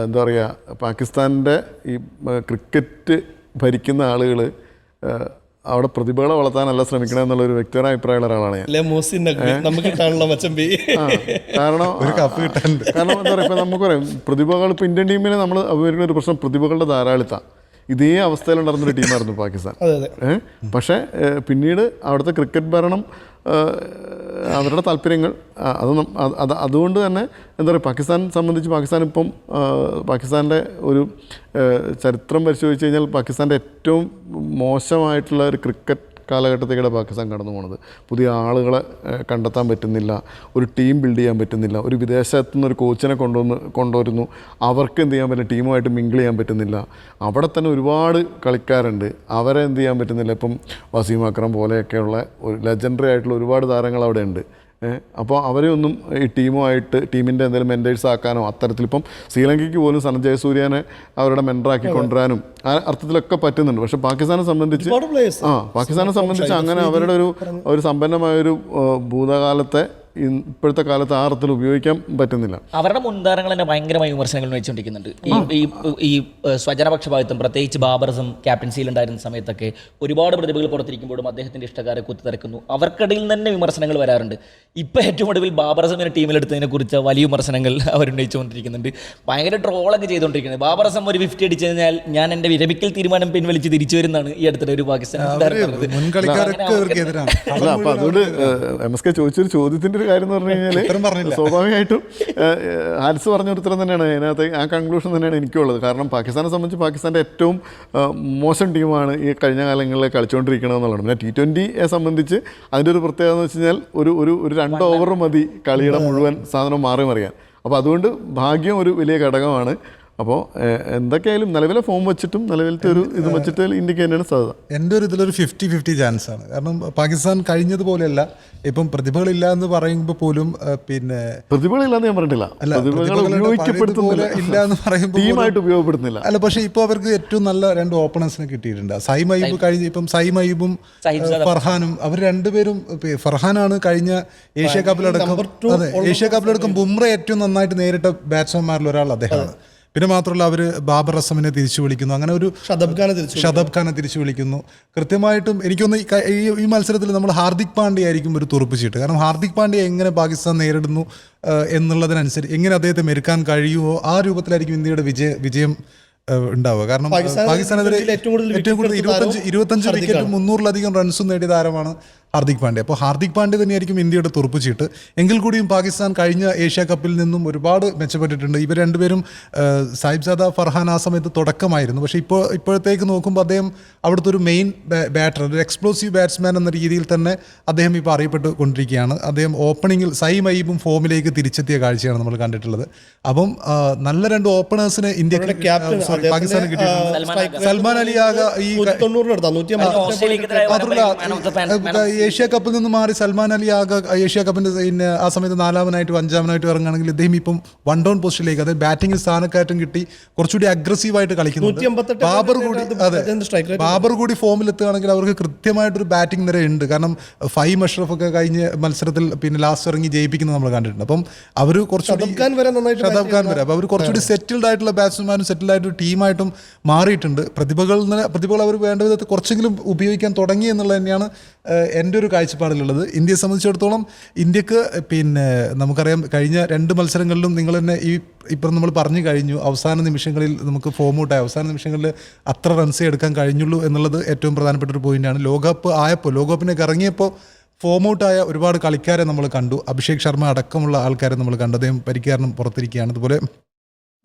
എന്താ പറയുക, പാകിസ്ഥാൻ്റെ ഈ ക്രിക്കറ്റ് ഭരിക്കുന്ന ആളുകൾ അവിടെ പ്രതിഭകളെ വളർത്താനല്ല ശ്രമിക്കണം എന്നുള്ളൊരു വ്യക്തിപരമായ അഭിപ്രായമുള്ള ഒരാളാണ് ഞാൻ. നമുക്ക് കാരണം കാരണം എന്താ പറയുക, ഇപ്പം നമുക്കറിയാം പ്രതിഭകൾ, ഇപ്പോൾ ഇന്ത്യൻ ടീമിനെ നമ്മൾ അഭിമുഖീകരിക്കുന്ന ഒരു പ്രശ്നം പ്രതിഭകളുടെ ധാരാളിത്തം. ഇതേ അവസ്ഥയിലുണ്ടായിരുന്നൊരു ടീമായിരുന്നു പാകിസ്ഥാൻ. പക്ഷേ പിന്നീട് അവിടുത്തെ ക്രിക്കറ്റ് ഭരണം, അവരുടെ താല്പര്യങ്ങൾ, അതുകൊണ്ട് തന്നെ എന്താ പറയുക, പാകിസ്ഥാൻ സംബന്ധിച്ച് പാകിസ്ഥാൻ ഇപ്പം പാകിസ്ഥാൻ്റെ ഒരു ചരിത്രം പരിശോധിച്ച് കഴിഞ്ഞാൽ പാകിസ്ഥാൻ്റെ ഏറ്റവും മോശമായിട്ടുള്ള ഒരു ക്രിക്കറ്റ് കാലഘട്ടത്തേക്കാണ് പാകിസ്ഥാൻ കടന്നു പോകുന്നത്. പുതിയ ആളുകളെ കണ്ടെത്താൻ പറ്റുന്നില്ല, ഒരു ടീം ബിൽഡ് ചെയ്യാൻ പറ്റുന്നില്ല, ഒരു വിദേശത്തു നിന്നൊരു കോച്ചിനെ കൊണ്ടുവരുന്നു, അവർക്ക് എന്ത് ചെയ്യാൻ പറ്റില്ല, ടീമുമായിട്ട് മിങ്കിൾ ചെയ്യാൻ പറ്റുന്നില്ല. അവിടെ തന്നെ ഒരുപാട് കളിക്കാരുണ്ട്, അവരെ എന്ത് ചെയ്യാൻ പറ്റുന്നില്ല. ഇപ്പം വസീം അക്രം പോലെയൊക്കെയുള്ള ഒരു ലെജൻഡറി ആയിട്ടുള്ള ഒരുപാട് താരങ്ങൾ അവിടെ ഉണ്ട്. അപ്പോൾ അവരെ ഒന്നും ഈ ടീമിൻ്റെ എന്തെങ്കിലും മെൻറ്റേഴ്സ് ആക്കാനോ അത്തരത്തിലിപ്പം ശ്രീലങ്കയ്ക്ക് പോലും സനൽ ജയസൂര്യനെ അവരുടെ മെൻറ്ററാക്കി കൊണ്ടുവരാനും ആ അർത്ഥത്തിലൊക്കെ പറ്റുന്നുണ്ട്. പക്ഷേ പാകിസ്ഥാനെ സംബന്ധിച്ച് അങ്ങനെ അവരുടെ ഒരു സമ്പന്നമായൊരു ഭൂതകാലത്തെ ഇപ്പോഴത്തെ കാലത്ത് ആ അർത്ഥത്തിൽ ഉപയോഗിക്കാൻ പറ്റുന്നില്ല. അവരുടെ മുൻതാരങ്ങൾ തന്നെ ഭയങ്കരമായ വിമർശനങ്ങൾ വെച്ചുകൊണ്ടിരിക്കുന്നുണ്ട്. ഈ സ്വജനപക്ഷപാതിത്വം, പ്രത്യേകിച്ച് ബാബർ അസം ക്യാപ്റ്റൻസിയിലുണ്ടായിരുന്ന സമയത്തൊക്കെ ഒരുപാട് പ്രതിഭകൾ പുറത്തിരിക്കുമ്പോഴും അദ്ദേഹത്തിൻ്റെ ഇഷ്ടക്കാരെ കുത്തിത്തിരക്കുന്നു. അവർക്കിടയിൽ തന്നെ വിമർശനങ്ങൾ വരാറുണ്ട്. ഇപ്പോൾ ഏറ്റവും ഒടുവിൽ ബാബർ അസമിനെ ടീമിലെടുത്തതിനെ കുറിച്ച് വലിയ വിമർശനങ്ങൾ അവരുന്നയിച്ചുകൊണ്ടിരിക്കുന്നുണ്ട്. ഭയങ്കര ട്രോളൊക്കെ ചെയ്തുകൊണ്ടിരിക്കുന്നത്. ബാബർ അസം ഒരു 50 അടിച്ചു കഴിഞ്ഞാൽ ഞാൻ എൻ്റെ വിരമിക്കൽ തീരുമാനം പിൻവലിച്ച് തിരിച്ചു വരുന്നതാണ് ഈ അടുത്തിടെ ഒരു പാകിസ്ഥാൻ. അപ്പോൾ അതുകൊണ്ട് MSK ചോദിച്ചൊരു ചോദ്യത്തിൻ്റെ ഒരു കാര്യം എന്ന് പറഞ്ഞു കഴിഞ്ഞാൽ സ്വാഭാവികമായിട്ടും ഹാരിസ് പറഞ്ഞ ഉത്തരം തന്നെയാണ് അതിനകത്ത്, ആ കൺക്ലൂഷൻ തന്നെയാണ് എനിക്കുള്ളത്. കാരണം പാകിസ്ഥാനെ സംബന്ധിച്ച് പാകിസ്ഥാൻ്റെ ഏറ്റവും മോശം ടീമാണ് ഈ കഴിഞ്ഞ കാലങ്ങളിൽ കളിച്ചുകൊണ്ടിരിക്കുന്നത് എന്നുള്ളതാണ്. പിന്നെ T20യെ സംബന്ധിച്ച് അതിൻ്റെ ഒരു പ്രത്യേകത എന്ന് വെച്ച് കഴിഞ്ഞാൽ ഒരു 2 ഓവർ മതി കളിയുടെ മുഴുവൻ സാധനം മാറി മറിയാൻ. അപ്പോൾ അതുകൊണ്ട് ഭാഗ്യം ഒരു വലിയ ഘടകമാണ്. അപ്പോൾ എന്തൊക്കെയായാലും നിലവിലെ ഫോം വെച്ചിട്ടും നിലവിലത്തെ ഒരു ഇത് വെച്ചിട്ട് ഇന്ത്യക്ക് തന്നെയാണ് സാധ്യത. എൻ്റെ ഒരു ഇതിലൊരു 50-50 ചാൻസാണ്. കാരണം പാകിസ്ഥാൻ കഴിഞ്ഞതുപോലെയല്ല, ഇപ്പം പ്രതിഭകളില്ല എന്ന് പറയുമ്പോൾ പോലും പിന്നെ പ്രതിഭകളില്ലാന്ന് ഞാൻ പറഞ്ഞിട്ടില്ല, ഇല്ല എന്ന് പറയുമ്പോൾ ടീമായിട്ട് ഉപയോഗപ്പെടുത്തുന്നില്ല. അല്ല, പക്ഷേ ഇപ്പോൾ അവർക്ക് ഏറ്റവും നല്ല 2 ഓപ്പണേഴ്സിനെ കിട്ടിയിട്ടുണ്ട്. സൈം അയ്യൂബും ഫർഹാനും, അവർ രണ്ടുപേരും. ഫർഹാനാണ് കഴിഞ്ഞ ഏഷ്യ കപ്പിലടക്കം ഏഷ്യ കപ്പിലടക്കം ബുംറ ഏറ്റവും നന്നായിട്ട് നേരിട്ട ബാറ്റ്സ്മാൻമാരിൽ ഒരാൾ അദ്ദേഹമാണ്. പിന്നെ മാത്രമല്ല അവർ ബാബർ അസമിനെ തിരിച്ചു വിളിക്കുന്നു, അങ്ങനെ ഒരു ഷദബ് ഖാനെ തിരിച്ചു വിളിക്കുന്നു. കൃത്യമായിട്ടും എനിക്കൊന്ന് ഈ മത്സരത്തിൽ നമ്മൾ ഹാർദിക് പാണ്ഡ്യ ആയിരിക്കും ഒരു തുറപ്പിച്ചിട്ട്. കാരണം ഹാർദിക് പാണ്ഡ്യ എങ്ങനെ പാകിസ്ഥാൻ നേരിടുന്നു എന്നുള്ളതിനനുസരിച്ച് എങ്ങനെ അദ്ദേഹത്തെ മെരുക്കാൻ കഴിയുമോ ആ രൂപത്തിലായിരിക്കും ഇന്ത്യയുടെ വിജയം ഉണ്ടാവുക. കാരണം പാകിസ്ഥാനെതിരെ ഏറ്റവും കൂടുതൽ 25 വിക്കറ്റും 300-ലധികം റൺസും നേടിയ താരമാണ് ഹാർദിക് പാണ്ഡ്യ. അപ്പോൾ ഹാർദിക് പാണ്ഡ്യ തന്നെയായിരിക്കും ഇന്ത്യയുടെ തുറപ്പുചീട്ട്. എങ്കിൽ കൂടിയും പാകിസ്ഥാൻ കഴിഞ്ഞ ഏഷ്യ കപ്പിൽ നിന്നും ഒരുപാട് മെച്ചപ്പെട്ടിട്ടുണ്ട്. ഇവർ രണ്ടുപേരും സാഹിബ്സാദ ഫർഹാൻ ആ സമയത്ത് തുടക്കമായിരുന്നു. പക്ഷേ ഇപ്പോഴത്തേക്ക് നോക്കുമ്പോൾ അദ്ദേഹം അവിടുത്തെ ഒരു മെയിൻ ബാറ്റർ, ഒരു എക്സ്പ്ലോസീവ് ബാറ്റ്സ്മാൻ എന്ന രീതിയിൽ തന്നെ അദ്ദേഹം ഇപ്പോൾ അറിയപ്പെട്ട് കൊണ്ടിരിക്കുകയാണ്. അദ്ദേഹം ഓപ്പണിങ്ങിൽ സൈം അയ്യൂബും ഫോമിലേക്ക് തിരിച്ചെത്തിയ കാഴ്ചയാണ് നമ്മൾ കണ്ടിട്ടുള്ളത്. അപ്പം നല്ല 2 ഓപ്പണേഴ്സിന് ഇന്ത്യക്ക് പാകിസ്ഥാന് കിട്ടിയിട്ടുണ്ട്. സൽമാൻ അലി ആകെ ഈ ഏഷ്യ കപ്പിൽ നിന്ന് മാറി സൽമാൻ അലി ആകെ ഏഷ്യ കപ്പിന്റെ ആ സമയത്ത് 4-ാമനായിട്ടും 5-ാമനായിട്ടും ഇറങ്ങുകയാണെങ്കിൽ ഇദ്ദേഹം ഇപ്പം 1 ഡൗൺ പൊസിഷനിലേക്ക്, അതായത് ബാറ്റിംഗിൽ സ്ഥാനക്കയറ്റം കിട്ടി കുറച്ചുകൂടി അഗ്രസീവായിട്ട് കളിക്കുന്നുണ്ട്. 158 ബാബർ കൂടി ഫോമിൽ എത്തുകയാണെങ്കിൽ അവർക്ക് കൃത്യമായിട്ടൊരു ബാറ്റിംഗ് നിര ഉണ്ട്. കാരണം ഫൈം അഷ്റഫ് ഒക്കെ കഴിഞ്ഞ മത്സരത്തിൽ പിന്നെ ലാസ്റ്റ് ഇറങ്ങി ജയിപ്പിക്കുന്നത് നമ്മൾ കണ്ടിട്ടുണ്ട്. അപ്പം അവർ കുറച്ചുകൂടി ഷതാബ് ഖാൻ വരെ അപ്പോൾ അവർ കുറച്ചുകൂടി സെറ്റിൽഡ് ആയിട്ടുള്ള ബാറ്റ്സ്മാനും സെറ്റിൽഡ് ആയിട്ടുള്ള ടീമായിട്ടും മാറിയിട്ടുണ്ട്. പ്രതിഭകൾ അവർ വേണ്ട വിധത്തിൽ കുറച്ചെങ്കിലും ഉപയോഗിക്കാൻ തുടങ്ങി എന്നുള്ളത് തന്നെയാണ് എൻ്റെ ഒരു കാഴ്ചപ്പാടിലുള്ളത്. ഇന്ത്യയെ സംബന്ധിച്ചിടത്തോളം ഇന്ത്യക്ക് പിന്നെ നമുക്കറിയാം കഴിഞ്ഞ 2 മത്സരങ്ങളിലും നിങ്ങൾ തന്നെ ഇപ്പം നമ്മൾ പറഞ്ഞു കഴിഞ്ഞു, അവസാന നിമിഷങ്ങളിൽ നമുക്ക് ഫോം ഔട്ടായി അവസാന നിമിഷങ്ങളിൽ അത്ര റൺസേ എടുക്കാൻ കഴിഞ്ഞുള്ളൂ എന്നുള്ളത് ഏറ്റവും പ്രധാനപ്പെട്ട ഒരു പോയിന്റാണ്. ലോകകപ്പിനൊക്കെ ഇറങ്ങിയപ്പോൾ ഫോം ഔട്ടായ ഒരുപാട് കളിക്കാരെ നമ്മൾ കണ്ടു. അഭിഷേക് ശർമ്മ അടക്കമുള്ള ആൾക്കാരെ നമ്മൾ കണ്ടു. അദ്ദേഹം പരിക്ക് പുറത്തിരിക്കുകയാണ്. അതുപോലെ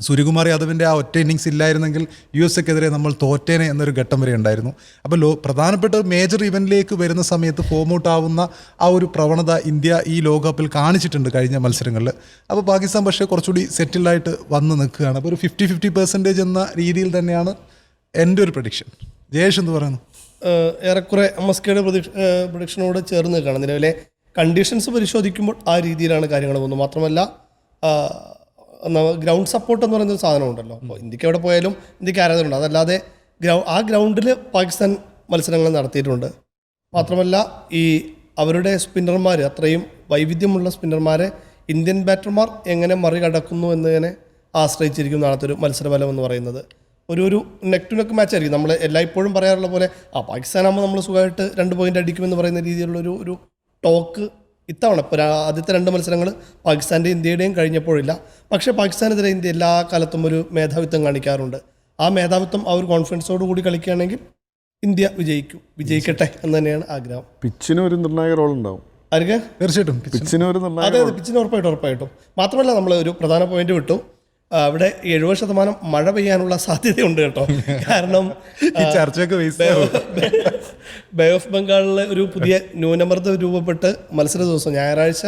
സൂര്യകുമാർ യാദവിൻ്റെ ആ ഒറ്റ ഇന്നിങ്സ് ഇല്ലായിരുന്നെങ്കിൽ USA-ക്കെതിരെ നമ്മൾ തോറ്റേനെ എന്നൊരു ഘട്ടം വരെ ഉണ്ടായിരുന്നു. അപ്പോൾ പ്രധാനപ്പെട്ട മേജർ ഇവൻറ്റിലേക്ക് വരുന്ന സമയത്ത് ഫോം ഔട്ട് ആവുന്ന ആ ഒരു പ്രവണത ഇന്ത്യ ഈ ലോകകപ്പിൽ കാണിച്ചിട്ടുണ്ട് കഴിഞ്ഞ മത്സരങ്ങളിൽ. അപ്പോൾ പാകിസ്ഥാൻ പക്ഷേ കുറച്ചുകൂടി സെറ്റിൽഡായിട്ട് വന്ന് നിൽക്കുകയാണ്. അപ്പോൾ ഒരു 50-50% എന്ന രീതിയിൽ തന്നെയാണ് എൻ്റെ ഒരു പ്രഡിക്ഷൻ. ജയേഷ് എന്ന് പറയുന്നു. ഏറെക്കുറെ MSKയുടെ പ്രഡിക്ഷനോട് ചേർന്ന് നിൽക്കുകയാണ്. നിലവിലെ കണ്ടീഷൻസ് പരിശോധിക്കുമ്പോൾ ആ രീതിയിലാണ് കാര്യങ്ങൾ പോകുന്നത്. മാത്രമല്ല ഗ്രൗണ്ട് സപ്പോർട്ട് എന്ന് പറയുന്നൊരു സാധനമുണ്ടല്ലോ. അപ്പോൾ ഇന്ത്യക്ക് എവിടെ പോയാലും ഇന്ത്യക്ക് ആരാധനയുണ്ട്. അതല്ലാതെ ആ ഗ്രൗണ്ടിൽ പാകിസ്ഥാൻ മത്സരങ്ങൾ നടത്തിയിട്ടുണ്ട്. മാത്രമല്ല അവരുടെ സ്പിന്നർമാർ, അത്രയും വൈവിധ്യമുള്ള സ്പിന്നർമാരെ ഇന്ത്യൻ ബാറ്റർമാർ എങ്ങനെ മറികടക്കുന്നു എന്നതിനെ ആശ്രയിച്ചിരിക്കും നാളത്തെ ഒരു മത്സരഫലം എന്ന് പറയുന്നത്. ഒരു നെക്ക് ടു നെക്ക് മാച്ച് ആയിരിക്കും. നമ്മൾ എല്ലായ്പ്പോഴും പറയാറുള്ള പോലെ പാകിസ്ഥാനാകുമ്പോൾ നമ്മൾ സുഖമായിട്ട് 2 പോയിന്റ് അടിക്കുമെന്ന് പറയുന്ന രീതിയിലുള്ളൊരു ടോക്ക് ഇത്തവണ ഇപ്പോൾ ആദ്യത്തെ 2 മത്സരങ്ങൾ പാകിസ്ഥാൻ്റെയും ഇന്ത്യയുടെയും കഴിഞ്ഞപ്പോഴില്ല. പക്ഷേ പാകിസ്ഥാനെതിരെ ഇന്ത്യ എല്ലാ കാലത്തും ഒരു മേധാവിത്വം കാണിക്കാറുണ്ട്. ആ മേധാവിത്വം ആ ഒരു കോൺഫിഡൻസോട് കൂടി കളിക്കുകയാണെങ്കിൽ ഇന്ത്യ വിജയിക്കട്ടെ എന്ന് തന്നെയാണ് ആഗ്രഹം. പിച്ചിന് ഒരു നിർണായക റോൾ ഉണ്ടാവും. ആർക്ക്? തീർച്ചയായിട്ടും പിച്ചിന് ഒരു അതെ, പിച്ചിന് ഉറപ്പായിട്ടും. മാത്രമല്ല നമ്മൾ ഒരു പ്രധാന പോയിന്റ് വിട്ടു. അവിടെ 70% മഴ പെയ്യാനുള്ള സാധ്യതയുണ്ട് കേട്ടോ. കാരണം ബേ ഓഫ് ബംഗാളിൽ ഒരു പുതിയ ന്യൂനമർദ്ദം രൂപപ്പെട്ട് മത്സര ദിവസം ഞായറാഴ്ച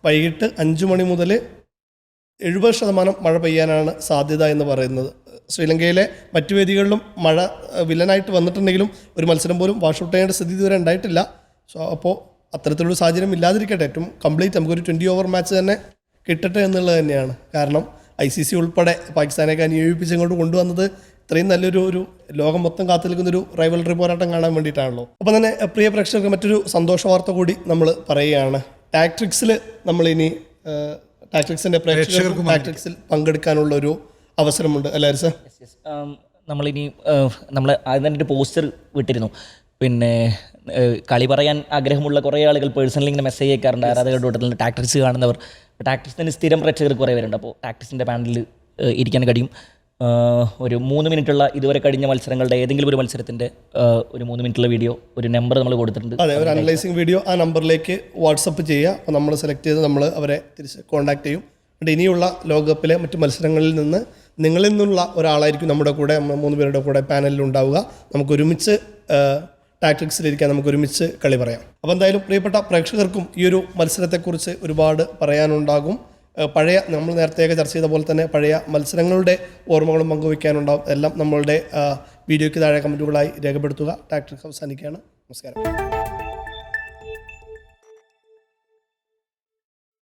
വൈകിട്ട് 5 മണി മുതൽ 70% മഴ പെയ്യാനാണ് സാധ്യത എന്ന് പറയുന്നത്. ശ്രീലങ്കയിലെ മറ്റു വേദികളിലും മഴ വില്ലനായിട്ട് വന്നിട്ടുണ്ടെങ്കിലും ഒരു മത്സരം പോലും വാഷൗട്ട് ചെയ്യേണ്ട സ്ഥിതി ഇതുവരെ ഉണ്ടായിട്ടില്ല. അപ്പോൾ അത്തരത്തിലുള്ള സാഹചര്യം ഇല്ലാതിരിക്കട്ടെ. ഏറ്റവും കംപ്ലീറ്റ് നമുക്കൊരു 20 ഓവർ മാച്ച് തന്നെ കിട്ടട്ടെ എന്നുള്ളത് തന്നെയാണ്. കാരണം ICC ഉൾപ്പെടെ പാകിസ്ഥാനൊക്കെ അനുയോജിപ്പിച്ചങ്ങോട്ട് കൊണ്ടുവന്നത് ഇത്രയും നല്ലൊരു ലോകം മൊത്തം കാത്തു നിൽക്കുന്നൊരു റൈവൽറി പോരാട്ടം കാണാൻ വേണ്ടിയിട്ടാണല്ലോ. അപ്പം തന്നെ പ്രിയ പ്രേക്ഷകർക്ക് മറ്റൊരു സന്തോഷ വാർത്ത കൂടി നമ്മൾ പറയുകയാണ്. ടാക്ട്രിക്സിൽ നമ്മളിനി ടാക്ട്രിക്സിൻ്റെ പ്രേക്ഷകർക്ക് ടാക്ട്രിക്സിൽ പങ്കെടുക്കാനുള്ള ഒരു അവസരമുണ്ട് അല്ലേ സർ? നമ്മളിനി നമ്മൾ അതിൻ്റെ ഒരു പോസ്റ്റർ വിട്ടിരുന്നു. പിന്നെ കളി പറയാൻ ആഗ്രഹമുള്ള കുറേ ആളുകൾ പേഴ്സണലി ഇങ്ങനെ മെസ്സേജ് അയക്കാറുണ്ട്. ആരാധകരുടെ കൂട്ടത്തിൽ ടാക്ട്രിക്സ് കാണുന്നവർ. ടാക്ട്രിക്സിന് സ്ഥിരം പ്രേക്ഷകർ കുറേ പേരുണ്ട്. അപ്പോൾ ടാക്ട്രിക്സിൻ്റെ പാനലിൽ ഇരിക്കാൻ കഴിയും. ഒരു 3 മിനിറ്റുള്ള ഇതുവരെ കഴിഞ്ഞ മത്സരങ്ങളുടെ ഏതെങ്കിലും ഒരു മത്സരത്തിൻ്റെ ഒരു 3 മിനിറ്റുള്ള വീഡിയോ, ഒരു നമ്പർ നമ്മൾ കൊടുത്തിട്ടുണ്ട്. അതെ, ഒരു അനലൈസിങ് വീഡിയോ ആ നമ്പറിലേക്ക് വാട്സപ്പ് ചെയ്യുക. അപ്പോൾ നമ്മൾ സെലക്ട് ചെയ്ത് നമ്മൾ അവരെ തിരിച്ച് കോൺടാക്ട് ചെയ്യും. എന്നിട്ട് ഇനിയുള്ള ലോകകപ്പിലെ മറ്റ് മത്സരങ്ങളിൽ നിന്ന് നിങ്ങളിൽ നിന്നുള്ള ഒരാളായിരിക്കും നമ്മുടെ കൂടെ 3 പേരുടെ കൂടെ പാനലിൽ ഉണ്ടാവുക. നമുക്കൊരുമിച്ച് ടാക്ടിക്സിലിരിക്കാൻ നമുക്കൊരുമിച്ച് കളി പറയാം. അപ്പോൾ എന്തായാലും പ്രിയപ്പെട്ട പ്രേക്ഷകർക്കും ഈ ഒരു മത്സരത്തെക്കുറിച്ച് ഒരുപാട് പറയാനുണ്ടാകും. പഴയ നമ്മൾ നേരത്തെയൊക്കെ ചർച്ച ചെയ്ത പോലെ തന്നെ പഴയ മത്സരങ്ങളുടെ ഓർമ്മകളും പങ്കുവയ്ക്കാനുണ്ടാകും. എല്ലാം നമ്മളുടെ വീഡിയോയ്ക്ക് താഴെ കമൻറ്റുകളായി രേഖപ്പെടുത്തുക. ടാക്ടിക്സ് അവസാനിക്കുകയാണ്. നമസ്കാരം.